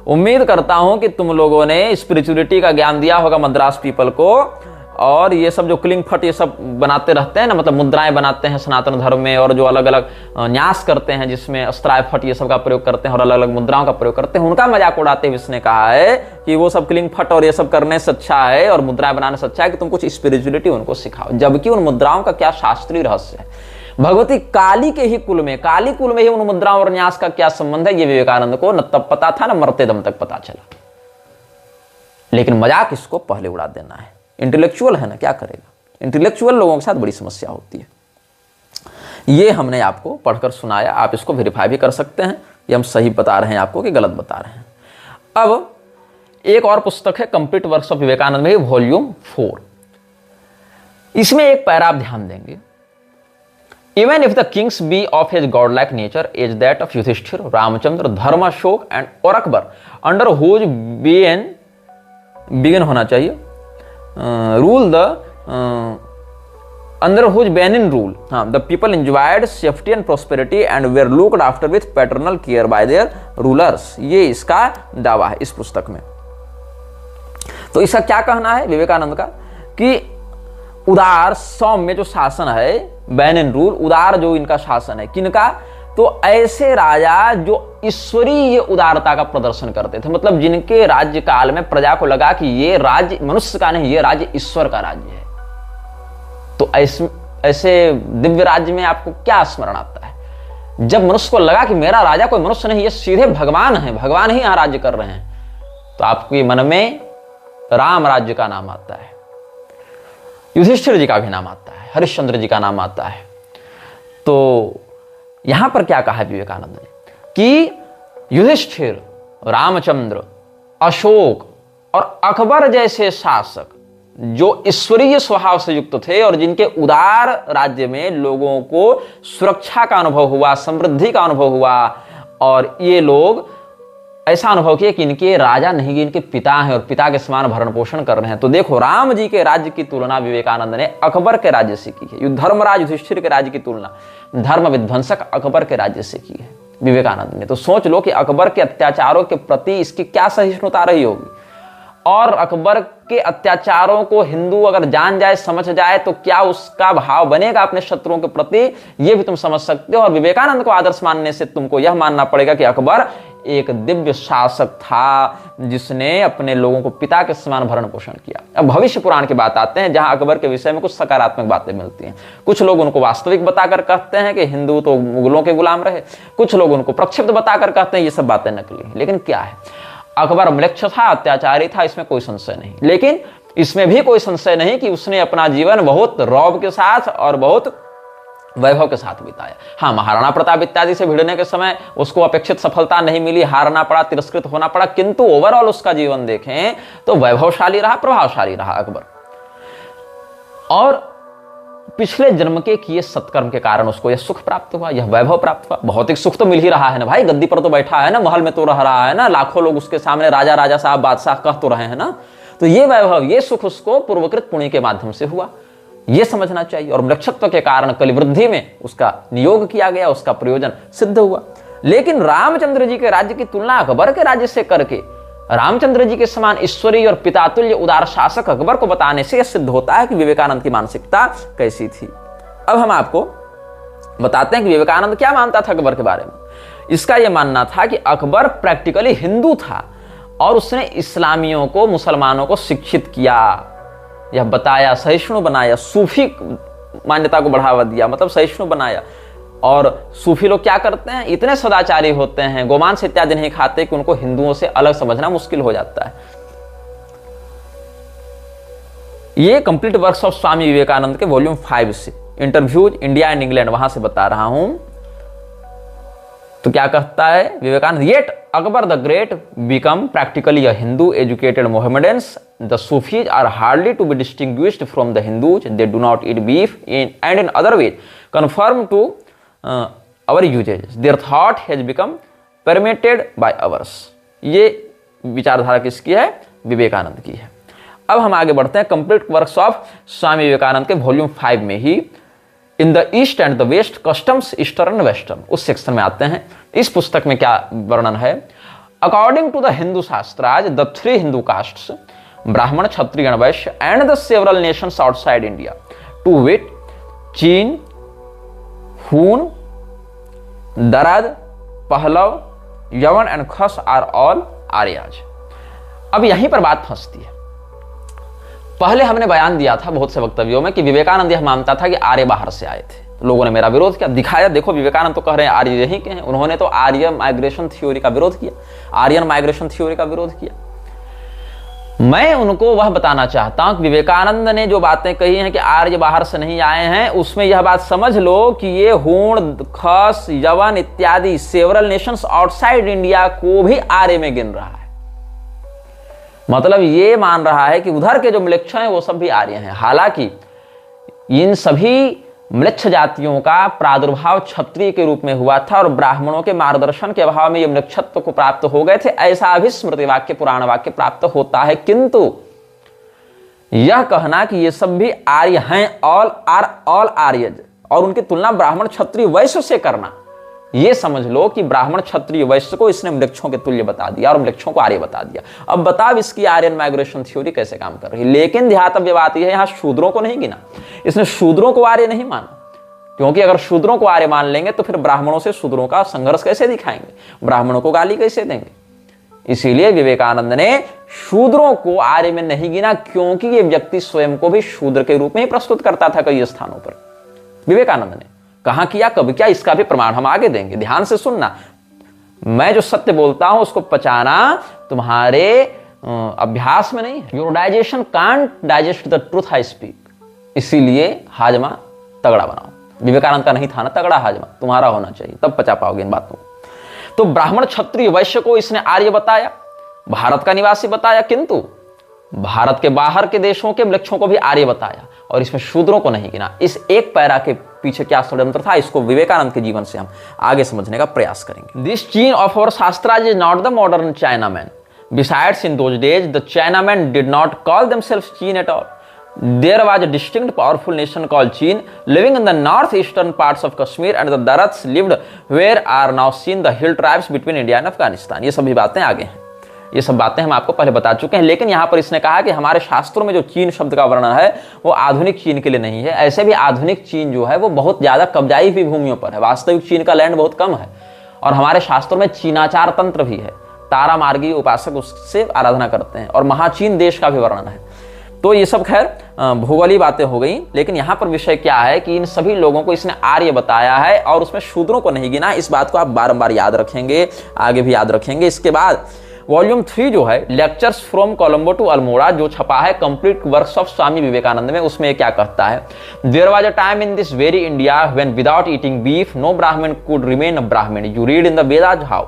उम्मीद करता हूं कि तुम लोगों ने स्पिरिचुअलिटी का ज्ञान दिया होगा मद्रास पीपल को, और ये सब जो क्लिंग फट ये सब बनाते रहते हैं ना, मतलब मुद्राएं बनाते हैं सनातन धर्म में, और जो अलग अलग न्यास करते हैं जिसमें अस्त्राय फट ये सब का प्रयोग करते हैं और अलग अलग मुद्राओं का प्रयोग करते हैं, उनका मजाक उड़ाते हुए इसने कहा है कि वो सब क्लिंग फट और ये सब करने से अच्छा है और मुद्राएं बनाने से अच्छा है कि तुम कुछ स्पिरिचुअलिटी उनको सिखाओ। जबकि उन मुद्राओं का क्या शास्त्रीय रहस्य है, भगवती काली के ही कुल में, काली कुल में ही उन मुद्राओं और न्यास का क्या संबंध है, ये विवेकानंद को न तब पता था न मरते दम तक पता चला। लेकिन मजाक इसको पहले उड़ा देना है। इंटेलेक्चुअल है ना, क्या करेगा, इंटेलेक्चुअल लोगों के साथ बड़ी समस्या होती है। ये हमने आपको पढ़कर सुनाया, आप इसको वेरीफाई भी कर सकते हैं, ये हम सही बता रहे हैं आपको कि गलत बता रहे हैं। अब एक और पुस्तक है कंप्लीट वर्क्स ऑफ विवेकानंद में, वॉल्यूम 4। इसमें एक पैरा आप ध्यान देंगे, even if the kings be of his god like nature as that of Yudhishthira, Ramachandra, Dharma, Ashoka and और अकबर, अंडर हुज बिगिन होना चाहिए, rule the under whose benign rule, the people enjoyed safety and prosperity and were looked after with paternal care by their rulers. ये इसका दावा है इस पुस्तक में। तो इसका क्या कहना है विवेकानंद का कि उदार सौम्य जो शासन है, बेनिन रूल, उदार जो इनका शासन है, किनका, तो ऐसे राजा जो ईश्वरीय उदारता का प्रदर्शन करते थे, मतलब जिनके राज्य काल में प्रजा को लगा कि ये राज्य मनुष्य का नहीं, ये राज्य ईश्वर का राज्य है। तो ऐसे दिव्य राज्य में आपको क्या स्मरण आता है, जब मनुष्य को लगा कि मेरा राजा कोई मनुष्य नहीं, ये सीधे भगवान है, भगवान ही यहां राज्य कर रहे हैं, तो आपके मन में राम राज्य का नाम आता है, युधिष्ठिर जी का भी नाम आता है, हरिश्चंद्र जी का नाम आता है। तो यहां पर क्या कहा विवेकानंद ने कि युधिष्ठिर, रामचंद्र, अशोक और अकबर जैसे शासक जो ईश्वरीय स्वभाव से युक्त थे और जिनके उदार राज्य में लोगों को सुरक्षा का अनुभव हुआ, समृद्धि का अनुभव हुआ, और ये लोग ऐसा अनुभव किया कि इनके राजा नहीं, इनके पिता हैं और पिता के समान भरण पोषण कर रहे हैं। तो देखो, राम जी के राज्य की तुलना विवेकानंद ने अकबर के राज्य से की है, धर्मराज युधिष्ठिर के राज्य की तुलना धर्म विध्वंसक अकबर के राज्य से की है विवेकानंद ने। तो सोच लो कि अकबर के अत्याचारों के प्रति इसकी क्या सहिष्णुता रही होगी, और अकबर के अत्याचारों को हिंदू अगर जान जाए, समझ जाए, तो क्या उसका भाव बनेगा अपने शत्रुओं के प्रति, यह भी तुम समझ सकते हो। और विवेकानंद को आदर्श मानने से तुमको यह मानना पड़ेगा कि अकबर एक दिव्य शासक था जिसने अपने लोगों को पिता के समान भरण पोषण किया। अब भविष्य पुराण की बात आते हैं, जहां अकबर के विषय में कुछ सकारात्मक बातें मिलती हैं। कुछ लोग उनको वास्तविक बताकर कहते हैं कि हिंदू तो मुगलों के गुलाम रहे, कुछ लोग उनको प्रक्षिप्त बताकर कहते हैं ये सब बातें नकली हैं। लेकिन क्या है, अकबर म्लेच्छ था, अत्याचारी था, इसमें कोई संशय नहीं। लेकिन इसमें भी कोई संशय नहीं कि उसने अपना जीवन बहुत रौब के साथ और बहुत वैभव के साथ बिताया। हाँ, महाराणा प्रताप इत्यादि से भिड़ने के समय उसको अपेक्षित सफलता नहीं मिली, हारना पड़ा, तिरस्कृत होना पड़ा, किंतु ओवरऑल उसका जीवन देखें तो वैभवशाली रहा, प्रभावशाली रहा अकबर। और पिछले जन्म के किए सत्कर्म के कारण उसको यह सुख प्राप्त हुआ, यह वैभव प्राप्त हुआ। भौतिक सुख तो मिल ही रहा है ना भाई, गद्दी पर तो बैठा है ना, महल में तो रह रहा है ना, लाखों लोग उसके सामने राजा राजा साहब बादशाह कह तो रहे हैं ना। तो ये वैभव, ये सुख उसको पूर्वकृत पुण्य के माध्यम से हुआ, यह समझना चाहिए। और म्लेच्छत्व के कारण कलिवृद्धि में उसका नियोग किया गया, उसका प्रयोजन सिद्ध हुआ। लेकिन रामचंद्र जी के राज्य की तुलना अकबर के राज्य से करके रामचंद्र जी के समान ईश्वरीय और पितातुल्य उदार शासक अकबर को बताने से यह सिद्ध होता है कि विवेकानंद की मानसिकता कैसी थी। अब हम आपको बताते हैं कि विवेकानंद क्या मानता था अकबर के बारे में। इसका यह मानना था कि अकबर प्रैक्टिकली हिंदू था और उसने इस्लामियों को, मुसलमानों को शिक्षित किया, यह बताया, सहिष्णु बनाया, सूफी मान्यता को बढ़ावा दिया, मतलब सहिष्णु बनाया। और सूफी लोग क्या करते हैं, इतने सदाचारी होते हैं, गोमांस इत्यादि नहीं खाते कि उनको हिंदुओं से अलग समझना मुश्किल हो जाता है। ये complete works of Swami Vivekananda के वॉल्यूम 5 से, इंटरव्यूज इंडिया एंड इंग्लैंड, वहां से बता रहा हूं। तो क्या कहता है Vivekananda, yet Akbar the great become practically a Hindu educated Mohammedans, the Sufis are hardly to be distinguished from the Hindus, they do not eat beef and in other ways conform to our usages, their thought has become permeated by ours। ये विचारधारा किसकी है, विवेकानंद की है। अब हम आगे बढ़ते हैं complete works of Swami Vivekananda के वॉल्यूम 5 में ही, in the East and the West customs Eastern and Western, उस सेक्शन में आते हैं। इस पुस्तक में क्या वर्णन है? According to the Hindu shastras the 3 Hindu castes Brahmin, Kshatriya and Vaishya and the several nations outside India to wit Chin, Hun, दरद, पहलव, यवन and Khas are all Arya's. अब यहीं पर बात फंसती है। पहले हमने बयान दिया था बहुत से वक्तव्यों में कि विवेकानंद यह मानता था कि आर्य बाहर से आए थे। लोगों ने मेरा विरोध किया, दिखाया देखो विवेकानंद तो कह रहे हैं आर्य यहीं के हैं। उन्होंने तो आर्य माइग्रेशन थ्योरी का विरोध किया, आर्यन माइग्रेशन थ्योरी का विरोध किया। मैं उनको वह बताना चाहता हूं कि विवेकानंद ने जो बातें कही हैं कि आर्य बाहर से नहीं आए हैं, उसमें यह बात समझ लो कि ये हूण, खस, यवन इत्यादि सेवरल नेशंस आउटसाइड इंडिया को भी आर्य में गिन रहा है। मतलब ये मान रहा है कि उधर के जो म्लेच्छ हैं वो सब भी आर्य हैं। हालांकि इन सभी म्लेच्छ जातियों का प्रादुर्भाव क्षत्रिय के रूप में हुआ था और ब्राह्मणों के मार्गदर्शन के अभाव में ये म्लेच्छत्व को प्राप्त हो गए थे, ऐसा भी स्मृति वाक्य, पुराण वाक्य प्राप्त होता है। किंतु यह कहना कि ये सब भी आर्य हैं, ऑल आर ऑल आर्यज, और उनकी तुलना ब्राह्मण, क्षत्रिय, वैश्य से करना, ये समझ लो कि ब्राह्मण, क्षत्रिय, वैश्य को इसने म्लेच्छों के तुल्य बता दिया और म्लेच्छों को आर्य बता दिया। अब बताओ इसकी आर्यन माइग्रेशन थ्योरी कैसे काम कर रही है। लेकिन ध्यातव्य बात यह है, यहां शूद्रों को नहीं गिना, इसने शूद्रों को आर्य नहीं माना, क्योंकि अगर शूद्रों को आर्य मान लेंगे तो फिर ब्राह्मणों से शूद्रों का संघर्ष कैसे दिखाएंगे, ब्राह्मणों को गाली कैसे देंगे। इसीलिए विवेकानंद ने शूद्रों को आर्य में नहीं गिना, क्योंकि ये व्यक्ति स्वयं को भी शूद्र के रूप में ही प्रस्तुत करता था कई स्थानों पर। विवेकानंद ने कहां किया, कब किया, इसका भी प्रमाण हम आगे देंगे। ध्यान से सुनना, मैं जो सत्य बोलता हूं उसको पचाना तुम्हारे अभ्यास में नहीं है। Your digestion can't digest the truth I speak, इसीलिए हाजमा तगड़ा बनाओ। विवेकानंद का नहीं था ना तगड़ा हाजमा, तुम्हारा होना चाहिए, तब पचा पाओगे इन बातों को। तो ब्राह्मण, क्षत्रिय, वैश्य को इसने आर्य बताया, भारत का निवासी बताया, किंतु भारत के बाहर के देशों के म्लेच्छों को भी आर्य बताया और इसमें शूद्रों को नहीं गिना। इस एक पैरा के पीछे क्या षड्यंत्र था, इसको विवेकानंद के जीवन से हम आगे समझने का प्रयास करेंगे। This Chin of our shastras is not the modern Chinaman. Besides, in those days, the Chinamen did not call themselves Chin at all. There was a distinct, powerful nation called Chin, living in the northeastern parts of Kashmir, and the Darats lived where are now seen the hill tribes between India and Afghanistan. ये सभी बातें आगे हैं, ये सब बातें हम आपको पहले बता चुके हैं। लेकिन यहाँ पर इसने कहा कि हमारे शास्त्रों में जो चीन शब्द का वर्णन है वो आधुनिक चीन के लिए नहीं है। ऐसे भी आधुनिक चीन जो है वो बहुत ज्यादा कब्जाई हुई भूमियों पर है, वास्तविक चीन का लैंड बहुत कम है। और हमारे शास्त्रों में चीनाचार तंत्र भी है, तारा मार्गी उपासक उससे आराधना करते हैं, और महाचीन देश का भी वर्णन है। तो ये सब खैर भूगोलीय बातें हो गई। लेकिन यहाँ पर विषय क्या है कि इन सभी लोगों को इसने आर्य बताया है और उसमें शूद्रों को नहीं गिना। इस बात को आप बारंबार याद रखेंगे, आगे भी याद रखेंगे। इसके बाद वॉल्यूम 3 जो है lectures from Colombo to Almora, जो छपा है complete works of Swami Vivekananda में, उसमें क्या कहता है, there was a time in this very India when without eating beef no Brahmin could remain a Brahmin. You read in the Vedas how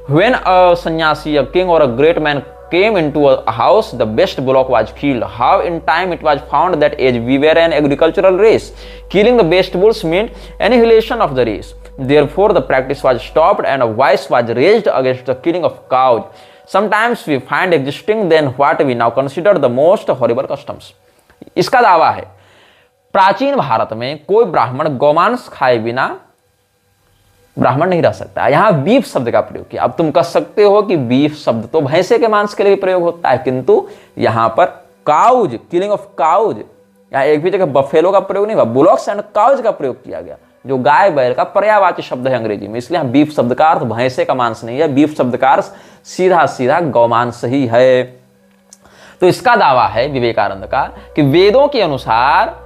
when a sannyasi, a king or a great man came into a house, the best bullock was killed. How in time it was found that as we were an agricultural race, killing the best bulls meant annihilation of the race. Therefore the practice was stopped and a voice was raised against the killing of cows. Sometimes we find existing then what we now consider the most horrible customs. इसका दावा है प्राचीन भारत में कोई ब्राह्मण गौमांस खाए बिना ब्राह्मण नहीं रह सकता। यहां बीफ शब्द का प्रयोग किया। अब तुम कह सकते हो कि बीफ शब्द तो भैंसे के मांस के लिए भी प्रयोग होता है, किंतु यहां पर काउज, किलिंग ऑफ काउज, यहां एक भी जगह बफेलो का प्रयोग नहीं हुआ, बुलॉक्स एंड काउज का प्रयोग किया गया, जो गाय बैल का पर्यायवाची शब्द है अंग्रेजी में। इसलिए बीफ शब्द का अर्थ भैंसे का मांस नहीं है, बीफ शब्द का अर्थ सीधा सीधा गौमांस ही है। तो इसका दावा है विवेकानंद का कि वेदों के अनुसार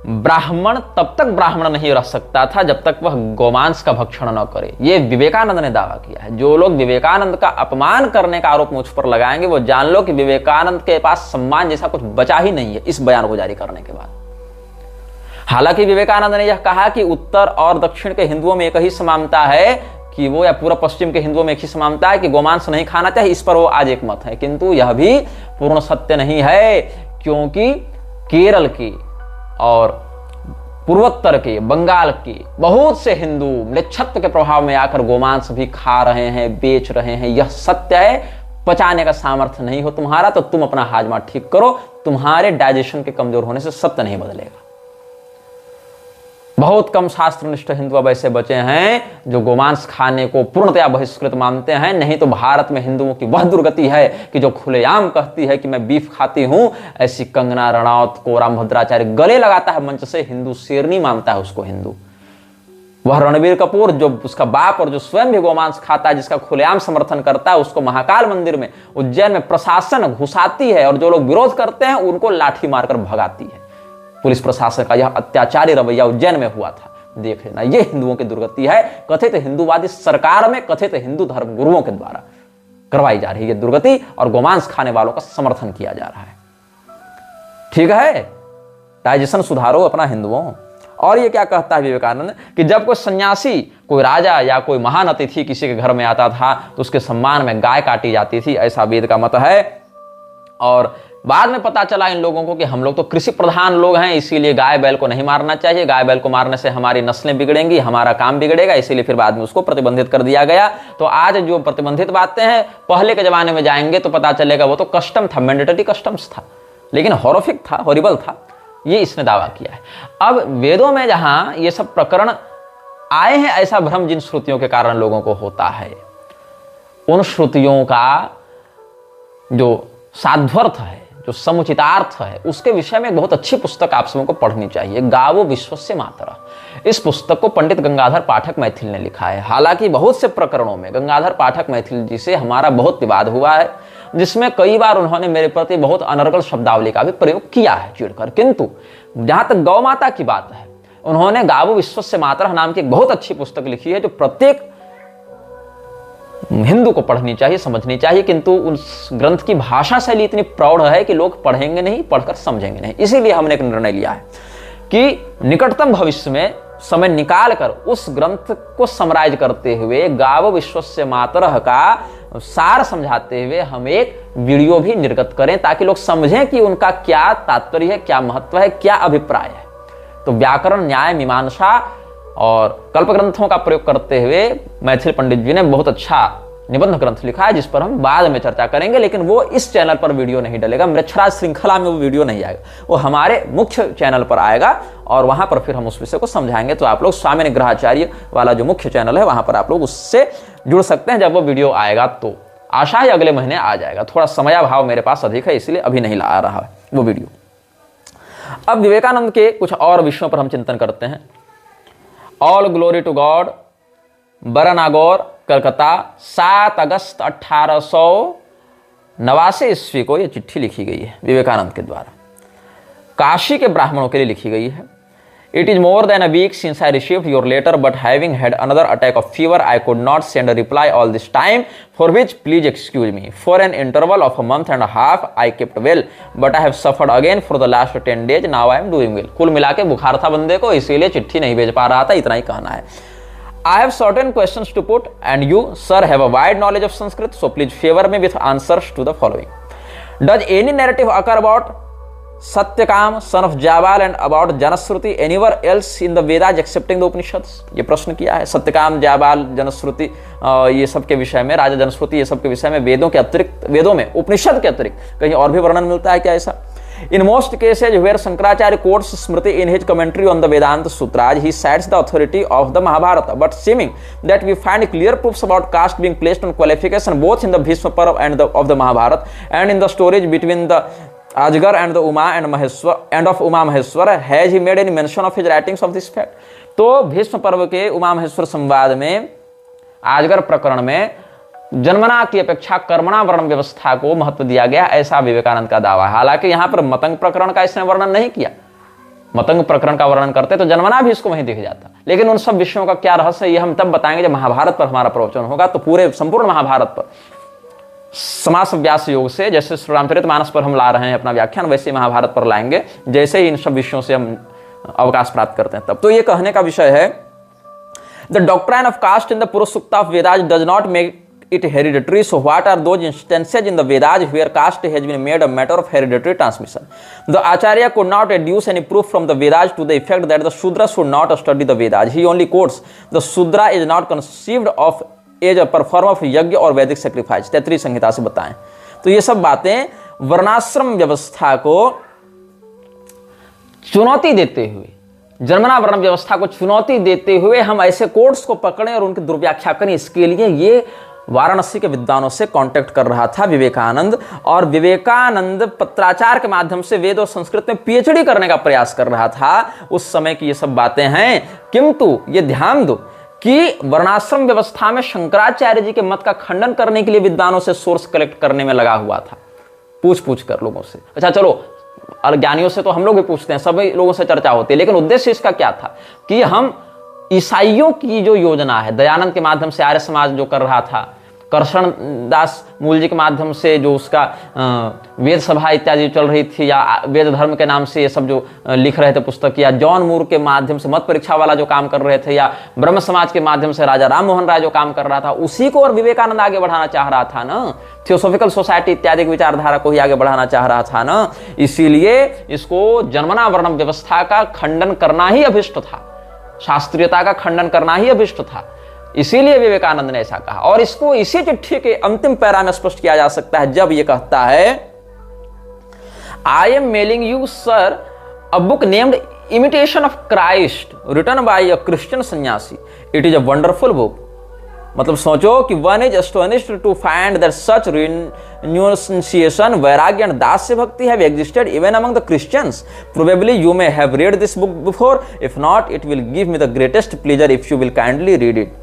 ब्राह्मण तब तक ब्राह्मण नहीं रह सकता था जब तक वह गोमांस का भक्षण न करे। यह विवेकानंद ने दावा किया है। जो लोग विवेकानंद का अपमान करने का आरोप मुझ पर लगाएंगे वो जान लो कि विवेकानंद के पास सम्मान जैसा कुछ बचा ही नहीं है इस बयान को जारी करने के बाद। हालांकि विवेकानंद ने यह कहा कि उत्तर और दक्षिण के हिंदुओं में एक ही समानता है कि वो, या पूर्व पश्चिम के हिंदुओं में एक ही समानता है कि गोमांस नहीं खाना चाहिए, इस पर वो आज एक मत है। किंतु यह भी पूर्ण सत्य नहीं है, क्योंकि केरल की और पूर्वोत्तर के, बंगाल के बहुत से हिंदू म्लेच्छत्व के प्रभाव में आकर गोमांस भी खा रहे हैं, बेच रहे हैं। यह सत्य है, पचाने का सामर्थ्य नहीं हो तुम्हारा, तो तुम अपना हाजमा ठीक करो, तुम्हारे डाइजेशन के कमजोर होने से सत्य नहीं बदलेगा। बहुत कम शास्त्रनिष्ठ हिंदू अब ऐसे बचे हैं जो गोमांस खाने को पूर्णतया बहिष्कृत मानते हैं। नहीं तो भारत में हिंदुओं की वह दुर्गति है कि जो खुलेआम कहती है कि मैं बीफ खाती हूं, ऐसी कंगना रनौत को रामभद्राचार्य गले लगाता है मंच से, हिंदू शेरनी मानता है उसको हिंदू। वह रणबीर कपूर जो उसका बाप और जो स्वयं भी गोमांस खाता है, जिसका खुलेआम समर्थन करता है, उसको महाकाल मंदिर में उज्जैन में प्रशासन घुसाती है और जो लोग विरोध करते हैं उनको लाठी मारकर भगाती है। पुलिस प्रशासन का यह अत्याचारी रवैया उज्जैन में हुआ था, देख लेना। यह हिंदुओं की दुर्गति है, कथित हिंदूवादी सरकार में कथित हिंदू धर्म गुरुओं के द्वारा करवाई जा रही है दुर्गति, और गोमांस खाने वालों का समर्थन किया जा रहा है। ठीक है, डाइजेशन सुधारो अपना हिंदुओं। और ये क्या कहता है विवेकानंद कि जब कोई सन्यासी, कोई राजा या कोई महान अतिथि किसी के घर में आता था तो उसके सम्मान में गाय काटी जाती थी, ऐसा वेद का मत है। और बाद में पता चला इन लोगों को कि हम लोग तो कृषि प्रधान लोग हैं, इसीलिए गाय बैल को नहीं मारना चाहिए, गाय बैल को मारने से हमारी नस्लें बिगड़ेंगी, हमारा काम बिगड़ेगा, इसीलिए फिर बाद में उसको प्रतिबंधित कर दिया गया। तो आज जो प्रतिबंधित बातें हैं, पहले के जमाने में जाएंगे तो पता चलेगा वो तो कस्टम था, मैंडेटरी कस्टम्स था, लेकिन हॉरिफिक था, हॉरिबल था, ये इसने दावा किया है। अब वेदों में जहां ये सब प्रकरण आए हैं, ऐसा भ्रम जिन श्रुतियों के कारण लोगों को होता है, उन श्रुतियों का जो साध्वर्थ है, जो समुचितार्थ है, उसके विषय में एक बहुत अच्छी पुस्तक आप सबों को पढ़नी चाहिए, गावो विश्वस्य मातरः। इस पुस्तक को पंडित गंगाधर पाठक मैथिल ने लिखा है। हालांकि बहुत से प्रकरणों में गंगाधर पाठक मैथिल जी से हमारा बहुत विवाद हुआ है, जिसमें कई बार उन्होंने मेरे प्रति बहुत अनर्गल शब्दावली का भी प्रयोग किया है चिढ़कर। किंतु जहां तक गौ माता की बात है, उन्होंने गावो विश्वस्य मातरः नाम की एक बहुत अच्छी पुस्तक लिखी है, जो प्रत्येक हिंदू को पढ़नी चाहिए, समझनी चाहिए। किंतु उस ग्रंथ की भाषा शैली इतनी प्रौढ़ है कि लोग पढ़ेंगे नहीं, पढ़कर समझेंगे नहीं। इसीलिए हमने एक निर्णय लिया है कि निकटतम भविष्य में समय निकालकर उस ग्रंथ को समराइज करते हुए, गावो विश्वस्य मातरः का सार समझाते हुए हम एक वीडियो भी निर्गत करें, ताकि लोग समझें कि उनका क्या तात्पर्य है, क्या महत्व है, क्या अभिप्राय है। तो व्याकरण, न्याय, मीमांसा और कल्प ग्रंथों का प्रयोग करते हुए मैथिल पंडित जी ने बहुत अच्छा निबंध ग्रंथ लिखा है, जिस पर हम बाद में चर्चा करेंगे। लेकिन वो इस चैनल पर वीडियो नहीं डलेगा, मृच्छराज श्रृंखला में वो वीडियो नहीं आएगा, वो हमारे मुख्य चैनल पर आएगा और वहां पर फिर हम उस विषय को समझाएंगे। तो आप लोग स्वामी निग्रहाचार्य वाला जो मुख्य चैनल है, वहां पर आप लोग उससे जुड़ सकते हैं। जब वो वीडियो आएगा तो आशा है अगले महीने आ जाएगा। थोड़ा समयाभाव मेरे पास अधिक है, इसलिए अभी नहीं ला रहा है वो वीडियो। अब विवेकानंद के कुछ और विषयों पर हम चिंतन करते हैं। All glory to God, Baranagore, Calcutta, 7 अगस्त 1889 ईस्वी को यह चिट्ठी लिखी गई है विवेकानंद के द्वारा, काशी के ब्राह्मणों के लिए लिखी गई है। It is more than a week since I received your letter, but having had another attack of fever I could not send a reply all this time, for which please excuse me. For an interval of a month and half I kept well, but I have suffered again for the last 10 days, now I am doing well. कुल मिला के बुखार था बंदे को, इसीलिए चिट्ठी नहीं भेज पा रहा था, इतना ही कहना है। I have certain questions to put and you, sir, have a wide knowledge of Sanskrit, so please favor me with answers to the following. Does any narrative occur about Satyakam, son of Jabal, and about Janashruti anywhere else in the Vedas excepting the Upanishads? ये प्रश्न किया है। सत्यकाम, जाबाल, जनश्रुति, ये सब के विषय में, राजा जनश्रुति, ये सब के विषय में वेदों के अतिरिक्त, वेदों में उपनिषद के अतिरिक्त कहीं और भी वर्णन मिलता है क्या ऐसा? In most cases where Shankaracharya quotes Smriti in his commentary on the Vedanta Sutras, he cites the authority of the Mahabharata, but seeming that we find clear proofs about caste being placed on qualification both in the Bhishma Parv and of the Mahabharata, and in the stories between the Ajgar and the Uma and Maheshwar and of Uma Maheshwar. Has he made any mention of his writings of this fact? तो भीष्म पर्व के उमा महेश्वर संवाद में, आजगर प्रकरण में जन्मना की अपेक्षा कर्मणा वर्ण व्यवस्था को महत्व दिया गया, ऐसा विवेकानंद का दावा है। हालांकि यहां पर मतंग प्रकरण का इसने वर्णन नहीं किया। मतंग प्रकरण का वर्णन करते तो जन्मना भी इसको वहीं दिख जाता। लेकिन उन सब विषयों का क्या रहस्य, ये हम तब बताएंगे जब महाभारत पर हमारा प्रवचन होगा। तो पूरे संपूर्ण महाभारत पर समास व्यास योग से, जैसे श्री रामचरितमानस पर हम ला रहे हैं अपना व्याख्यान, वैसे महाभारत पर लाएंगे, जैसे ही इन सब विषयों से हम अवकाश प्राप्त करते हैं तब। तो ये कहने का विषय है, the doctrine of caste in the Purushasukta of Vedas does not make it hereditary, so what are those instances in the Vedas where caste has been made a matter of hereditary transmission? The Acharya could not adduce any proof from the Vedas to the effect that the Shudra should not study the Vedas. He only quotes, the Shudra is not conceived of as a perform of yajna और वैदिक सेक्रीफाइस, तैत्तिरीय संहिता से बताएं। तो ये सब बातें वर्णाश्रम व्यवस्था को चुनौती देते हुए, जन्मना वर्ण व्यवस्था को चुनौती देते हुए हम ऐसे कोड्स को पकड़ें और उनकी दुर्व्याख्या करें, इसके लिए ये वाराणसी के विद्वानों से कांटेक्ट कर रहा था विवेकानंद, और विवेकानंद पत्राचार के माध्यम से वेद और संस्कृत में पीएचडी करने का प्रयास कर रहा था। उस समय की ये सब बातें हैं, किंतु ये ध्यान दो कि वर्णाश्रम व्यवस्था में शंकराचार्य जी के मत का खंडन करने के लिए विद्वानों से सोर्स कलेक्ट करने में लगा हुआ था, पूछ कर लोगों से। अच्छा चलो, ज्ञानियों से तो हम लोग भी पूछते हैं, सभी लोगों से चर्चा होती है, लेकिन उद्देश्य इसका क्या था कि हम ईसाइयों की जो योजना है, दयानंद के माध्यम से आर्य समाज जो कर रहा था, करशन दास मूल जी के माध्यम से जो उसका वेद सभा इत्यादि चल रही थी, या वेद धर्म के नाम से ये सब जो लिख रहे थे पुस्तक, या जॉन मूर के माध्यम से मत परीक्षा वाला जो काम कर रहे थे, या ब्रह्म समाज के माध्यम से राजा राम मोहन राय जो काम कर रहा था, उसी को और विवेकानंद आगे बढ़ाना चाह रहा था ना। थियोसॉफिकल सोसाइटी इत्यादि की विचारधारा को ही आगे बढ़ाना चाह रहा था ना। इसीलिए इसको जन्मना वर्ण व्यवस्था का खंडन करना ही अभिष्ट था, शास्त्रीयता का खंडन करना ही अभिष्ट था। इसीलिए विवेकानंद ने ऐसा कहा, और इसको इसी चिट्ठी के अंतिम पैरा में स्पष्ट किया जा सकता है, जब ये कहता है, I am mailing you sir a book named Imitation of Christ written by a Christian sannyasi, it is a wonderful book. मतलब सोचो कि one is astonished to find that such renunciation, vairagya and dasya bhakti have existed even among the Christians. Probably you may have read this book before. If not, it will give me the greatest pleasure if you will kindly read it.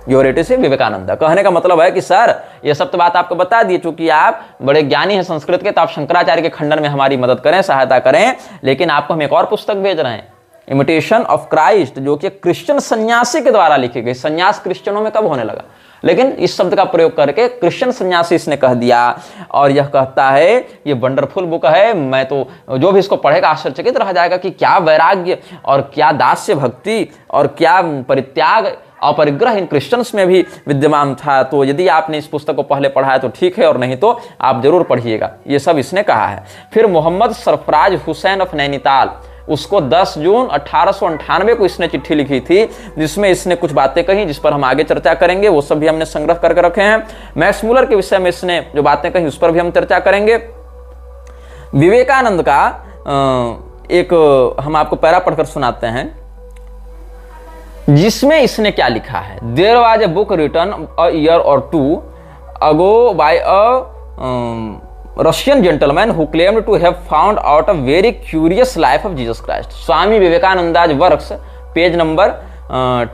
Your it से विवेकानंद। कहने का मतलब है कि सर ये सब तो बात आपको बता दी, चूंकि आप बड़े ज्ञानी हैं संस्कृत के, तो आप शंकराचार्य के खंडन में हमारी मदद करें, सहायता करें, लेकिन आपको हम एक और पुस्तक भेज रहे हैं, इमिटेशन ऑफ क्राइस्ट, जो कि क्रिश्चियन सन्यासी के द्वारा लिखी गई। सन्यास क्रिश्चियनों में कब होने लगा, लेकिन इस शब्द का प्रयोग करके क्रिश्चियन सन्यासी इसने कह दिया, और यह कहता है ये वंडरफुल बुक है। मैं तो जो भी इसको पढ़ेगा आश्चर्यचकित रह जाएगा कि क्या वैराग्य और क्या दास्य भक्ति और क्या परित्याग अपरिग्रह इन क्रिश्चियंस में भी विद्यमान था। तो यदि आपने इस पुस्तक को पहले पढ़ा है तो ठीक है, और नहीं तो आप जरूर पढ़िएगा। ये सब इसने कहा है। फिर मोहम्मद सरफराज हुसैन ऑफ नैनीताल, उसको 10 जून 1898 को इसने चिट्ठी लिखी थी, जिसमें इसने कुछ बातें कही जिस पर हम आगे चर्चा करेंगे। वो सब भी हमने संग्रह करके रखे हैं। मैक्स मूलर के विषय में इसने जो बातें कही उस पर भी हम चर्चा करेंगे। विवेकानंद का एक हम आपको पैरा पढ़कर सुनाते हैं, जिसमें इसने क्या लिखा है। There was a book written a year और two ago by a Russian gentleman who claimed to have found out a very curious life of Jesus Christ. Swami Vivekananda's works, page number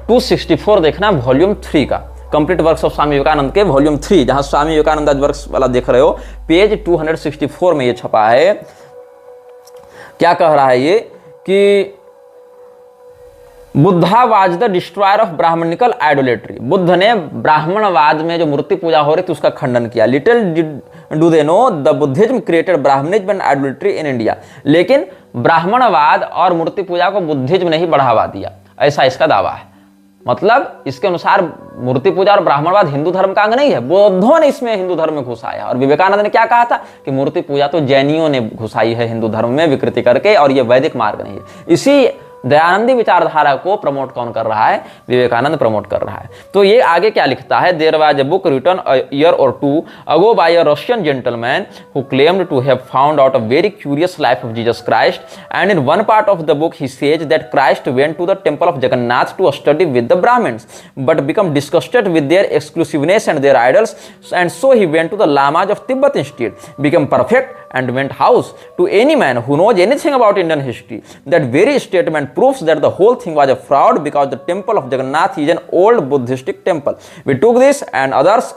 264 देखना, वॉल्यूम 3 का, complete works of Swami Vivekananda के वॉल्यूम 3, जहां स्वामी विवेकानंदाज वर्क्स वाला देख रहे हो, पेज 264 में ये छपा है। क्या कह रहा है ये कि Buddha was the destroyer of Brahminical idolatry, Buddha ने ब्राह्मणवाद में जो मूर्ति पूजा हो रही थी उसका खंडन किया। Little do they know the Buddhism created Brahminism and idolatry in India, लेकिन ब्राह्मणवाद और मूर्ति पूजा को बुद्धिज्म ने ही बढ़ावा दिया, ऐसा इसका दावा है। मतलब इसके अनुसार मूर्ति पूजा और ब्राह्मणवाद हिंदू धर्म का अंग नहीं है, बौद्धों ने इसमें हिंदू धर्म में घुसाया। और विवेकानंद ने क्या कहा था कि मूर्ति पूजा तो जैनियों ने घुसाई है हिंदू धर्म में विकृति करके, और ये वैदिक मार्ग नहीं है। इसी दयानंदी विचारधारा को प्रमोट कौन कर रहा है? विवेकानंद प्रमोट कर रहा है। तो ये आगे क्या लिखता है, there was a book written a year और two ago by a Russian gentleman who claimed to have found out a very curious life of Jesus Christ, and in one part of the book he says that Christ went to the temple of Jagannath to study with the Brahmans but become disgusted with their exclusiveness and their idols, and so he went to the lamas of Tibet instead, become perfect and went house. To any man who knows anything about Indian history, that very statement proves that the whole thing was a fraud, because the temple of Jagannath is an old Buddhistic temple. We took this and others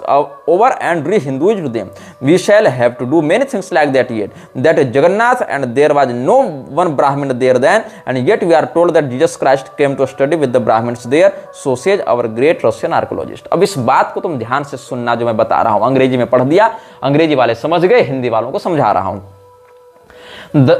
over and re-Hinduized them. We shall have to do many things like that yet. That is Jagannath, and there was no one Brahmin there then, and yet we are told that Jesus Christ came to study with the Brahmins there. So says our great Russian archaeologist. अब इस बात को तुम ध्यान से सुनना जो मैं बता रहा हूं। अंग्रेजी में पढ़ दिया, अंग्रेजी वाले समझ गए, हिंदी वालों को समझा रहा हूं।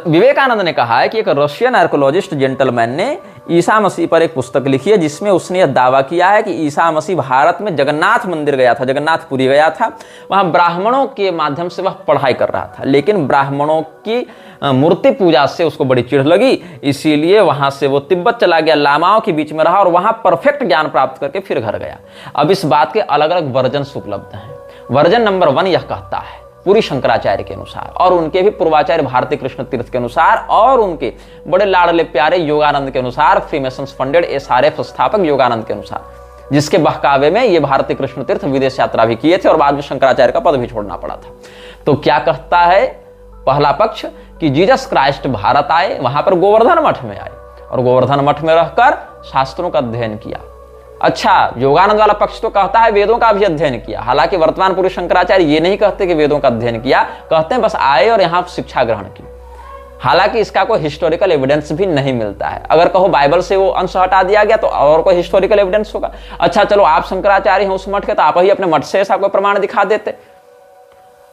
विवेकानंद ने कहा है कि एक रशियन आर्कोलॉजिस्ट जेंटलमैन ने ईसा मसीह पर एक पुस्तक लिखी है जिसमें उसने यह दावा किया है कि ईसा मसीह भारत में जगन्नाथ मंदिर गया था, जगन्नाथपुरी गया था, वहां ब्राह्मणों के माध्यम से वह पढ़ाई कर रहा था, लेकिन ब्राह्मणों की मूर्ति पूजा से उसको बड़ी चिढ़ लगी, इसीलिए वहां से वो तिब्बत चला गया, लामाओं के बीच में रहा और वहां परफेक्ट ज्ञान प्राप्त करके फिर घर गया। अब इस बात के अलग अलग वर्जन उपलब्ध हैं। वर्जन नंबर 1 यह कहता है पूरी शंकराचार्य के अनुसार और उनके भी पूर्वाचार्य भारतीय कृष्ण तीर्थ के अनुसार और उनके बड़े लाडले प्यारे योगानंद के अनुसार, फ्रीमेसन्स फंडेड एसआरएफ संस्थापक योगानंद के अनुसार, जिसके बहकावे में ये भारतीय कृष्ण तीर्थ विदेश यात्रा भी किए थे और बाद में शंकराचार्य का पद भी छोड़ना पड़ा था। तो क्या कहता है पहला पक्ष कि जीसस क्राइस्ट भारत आए, वहां पर गोवर्धन मठ में आए और गोवर्धन मठ में रहकर शास्त्रों का अध्ययन किया। अच्छा, योगानंद वाला पक्ष तो कहता है वेदों का भी अध्ययन किया। हालांकि वर्तमान पुरुष शंकराचार्य ये नहीं कहते कि वेदों का अध्ययन किया, कहते हैं बस आए और यहां शिक्षा ग्रहण की। हालांकि इसका कोई हिस्टोरिकल एविडेंस भी नहीं मिलता है। अगर कहो बाइबल से वो अंश हटा दिया गया तो और कोई हिस्टोरिकल एविडेंस होगा। अच्छा चलो, आप शंकराचार्य हैं उस मठ के, तो आप ही अपने मठ से ऐसा कोई प्रमाण दिखा देते।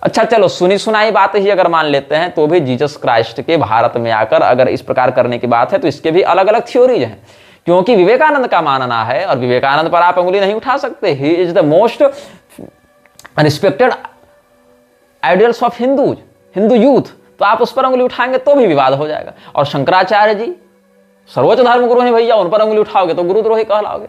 अच्छा चलो, सुनी सुनाई बात ही अगर मान लेते हैं तो भी जीसस क्राइस्ट के भारत में आकर अगर इस प्रकार करने की बात है तो इसके भी अलग अलग थ्योरीज हैं। क्योंकि विवेकानंद का मानना है, और विवेकानंद पर आप उंगली नहीं उठा सकते, he is the most respected ideals of Hindu youth, तो आप उस पर उंगली उठाएंगे तो भी विवाद हो जाएगा। और शंकराचार्य जी सर्वोच्च धर्म गुरु हैं भैया, उन पर उंगली उठाओगे तो गुरुद्रोही कहलाओगे।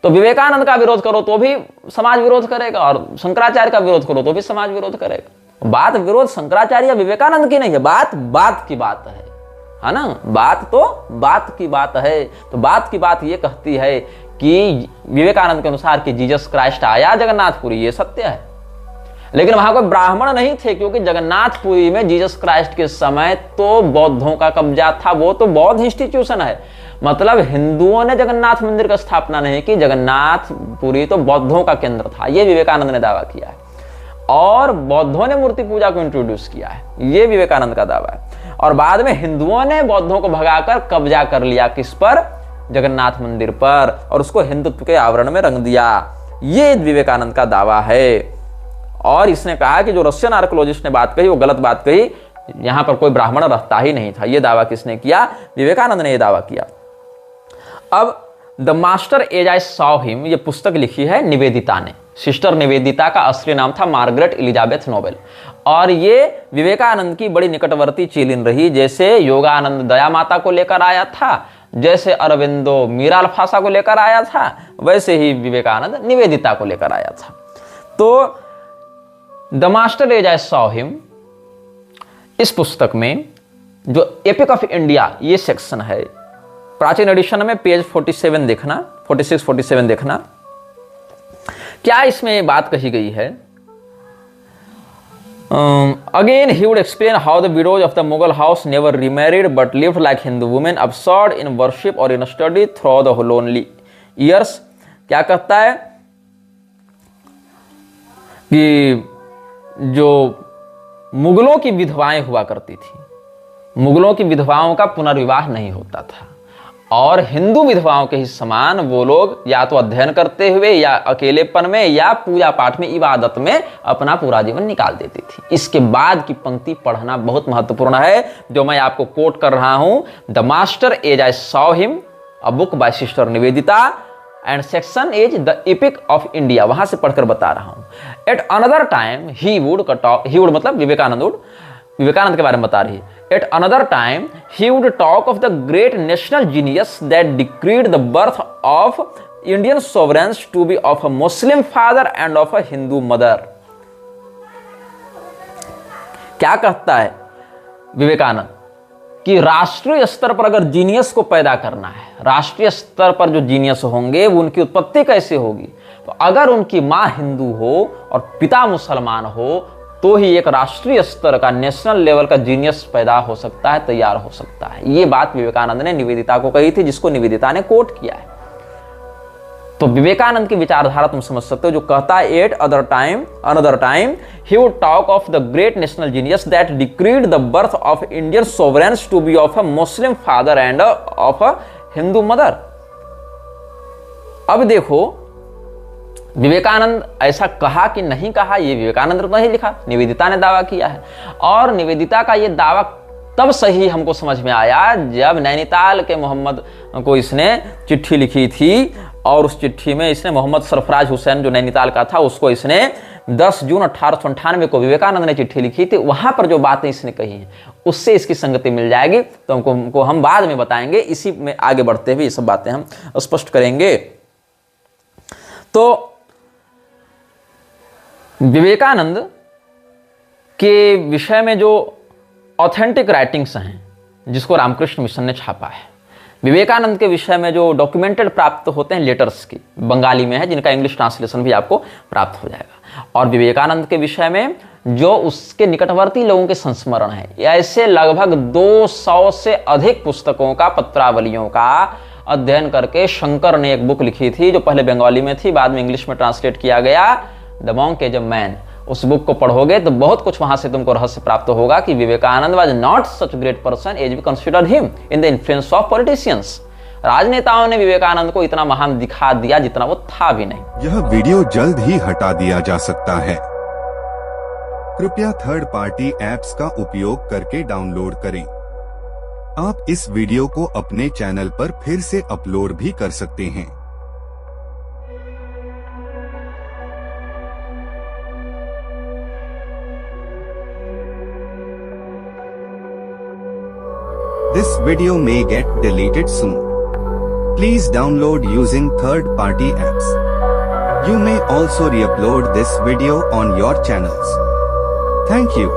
तो विवेकानंद का विरोध करो तो भी समाज विरोध करेगा और शंकराचार्य का विरोध करो तो भी समाज विरोध करेगा। बात विरोध शंकराचार्य या विवेकानंद की नहीं है, बात की बात है ना। बात की बात है। तो बात की बात ये कहती है कि विवेकानंद के अनुसार कि जीसस क्राइस्ट आया जगन्नाथपुरी, ये सत्य है। लेकिन वहां कोई ब्राह्मण नहीं थे, क्योंकि जगन्नाथपुरी में जीसस क्राइस्ट के समय तो बौद्धों का कब्जा था। वो तो बौद्ध इंस्टीट्यूशन है, मतलब हिंदुओं ने जगन्नाथ मंदिर का स्थापना नहीं की, जगन्नाथपुरी तो बौद्धों का केंद्र था, ये विवेकानंद ने दावा किया है। और बौद्धों ने मूर्ति पूजा को इंट्रोड्यूस किया है, ये विवेकानंद का दावा है। और बाद में हिंदुओं ने बौद्धों को भगाकर कब्जा कर लिया, किस पर? जगन्नाथ मंदिर पर, और उसको हिंदुत्व के आवरण में रंग दिया। ये विवेकानंद का दावा है। और इसने कहा कि जो रशियन आर्कोलॉजिस्ट ने बात कही वो गलत बात कही, यहां पर कोई ब्राह्मण रहता ही नहीं था। यह दावा किसने किया? विवेकानंद ने यह दावा किया। अब the master as I saw him, ये पुस्तक लिखी है निवेदिता ने। सिस्टर निवेदिता का असली नाम था मार्गरेट एलिजाबेथ नोबेल, और ये विवेकानंद की बड़ी निकटवर्ती चेलिन रही। जैसे योगानंद दया माता को लेकर आया था, जैसे अरविंदो मीरा अल्फासा को लेकर आया था, वैसे ही विवेकानंद निवेदिता को लेकर आया था। तो the master as I saw him, इस पुस्तक में जो एपिक ऑफ इंडिया ये सेक्शन है, प्राचीन एडिशन में पेज 47 देखना, 46-47 देखना। क्या इसमें बात कही गई है? Again he would explain how the widows of the Mughal house never remarried but lived like Hindu women, absorbed in worship और in study through the lonely years. क्या कहता है कि जो मुगलों की विधवाएं हुआ करती थी, मुगलों की विधवाओं का पुनर्विवाह नहीं होता था, और हिंदू विधवाओं के ही समान वो लोग या तो अध्ययन करते हुए या अकेलेपन में या पूजा पाठ में, इबादत में अपना पूरा जीवन निकाल देती थी। इसके बाद की पंक्ति पढ़ना बहुत महत्वपूर्ण है, जो मैं आपको कोट कर रहा हूं। The master as I saw him, a book by sister Nivedita, and section is the epic of India, वहां से पढ़कर बता रहा हूं। At another time he would मतलब विवेकानंद के बारे में बता रही है। At another time, he would talk of the great national genius that decreed the birth of Indian sovereigns to be of a Muslim father and of a Hindu mother. क्या कहता है विवेकानंद कि राष्ट्रीय स्तर पर अगर जीनियस को पैदा करना है, राष्ट्रीय स्तर पर जो जीनियस होंगे वो उनकी उत्पत्ति कैसे होगी? तो अगर उनकी मां हिंदू हो और पिता मुसलमान हो तो ही एक राष्ट्रीय स्तर का, नेशनल लेवल का जीनियस पैदा हो सकता है, तैयार हो सकता है। ये बात विवेकानंद ने निवेदिता को कही थी, जिसको निवेदिता ने कोट किया है। तो विवेकानंद की विचारधारा तुम समझ सकते हो, जो कहता है at another time he would talk of the great national genius that decreed the birth of Indian sovereigns to be of a Muslim father and of a Hindu mother. अब देखो विवेकानंद ऐसा कहा कि नहीं कहा, ये विवेकानंद ने नहीं लिखा, निवेदिता ने दावा किया है। और निवेदिता का ये दावा तब सही हमको समझ में आया जब नैनीताल के मोहम्मद को इसने चिट्ठी लिखी थी और उस चिट्ठी में इसने मोहम्मद सरफराज हुसैन जो नैनीताल का था उसको इसने 10 जून 1898 को विवेकानंद ने चिट्ठी लिखी थी, वहां पर जो बातें इसने कही हैं उससे इसकी संगति मिल जाएगी। तो हमको हम बाद में बताएंगे, इसी में आगे बढ़ते हुए ये सब बातें हम स्पष्ट करेंगे। तो विवेकानंद के विषय में जो ऑथेंटिक राइटिंग्स हैं जिसको रामकृष्ण मिशन ने छापा है, विवेकानंद के विषय में जो डॉक्यूमेंटेड प्राप्त होते हैं लेटर्स की, बंगाली में है, जिनका इंग्लिश ट्रांसलेशन भी आपको प्राप्त हो जाएगा। और विवेकानंद के विषय में जो उसके निकटवर्ती लोगों के संस्मरण है, ऐसे लगभग 200 से अधिक पुस्तकों का, पत्रावलियों का अध्ययन करके शंकर ने एक बुक लिखी थी जो पहले बंगाली में थी, बाद में इंग्लिश में ट्रांसलेट किया गया, the monk as a man. उस बुक को पढ़ोगे तो बहुत कुछ वहां से तुमको रहस्य प्राप्त होगा कि Vivekananda was not such great person as we consider him in the influence of politicians. राजनेताओं ने विवेकानंद को इतना महान दिखा दिया जितना वो था भी नहीं। यह वीडियो जल्द ही हटा दिया जा सकता है, कृपया थर्ड पार्टी एप्स का उपयोग करके डाउनलोड करें। आप इस वीडियो को अपने चैनल पर फिर से अपलोड भी कर सकते हैं। This video may get deleted soon. Please download using third-party apps. You may also re-upload this video on your channels. Thank you.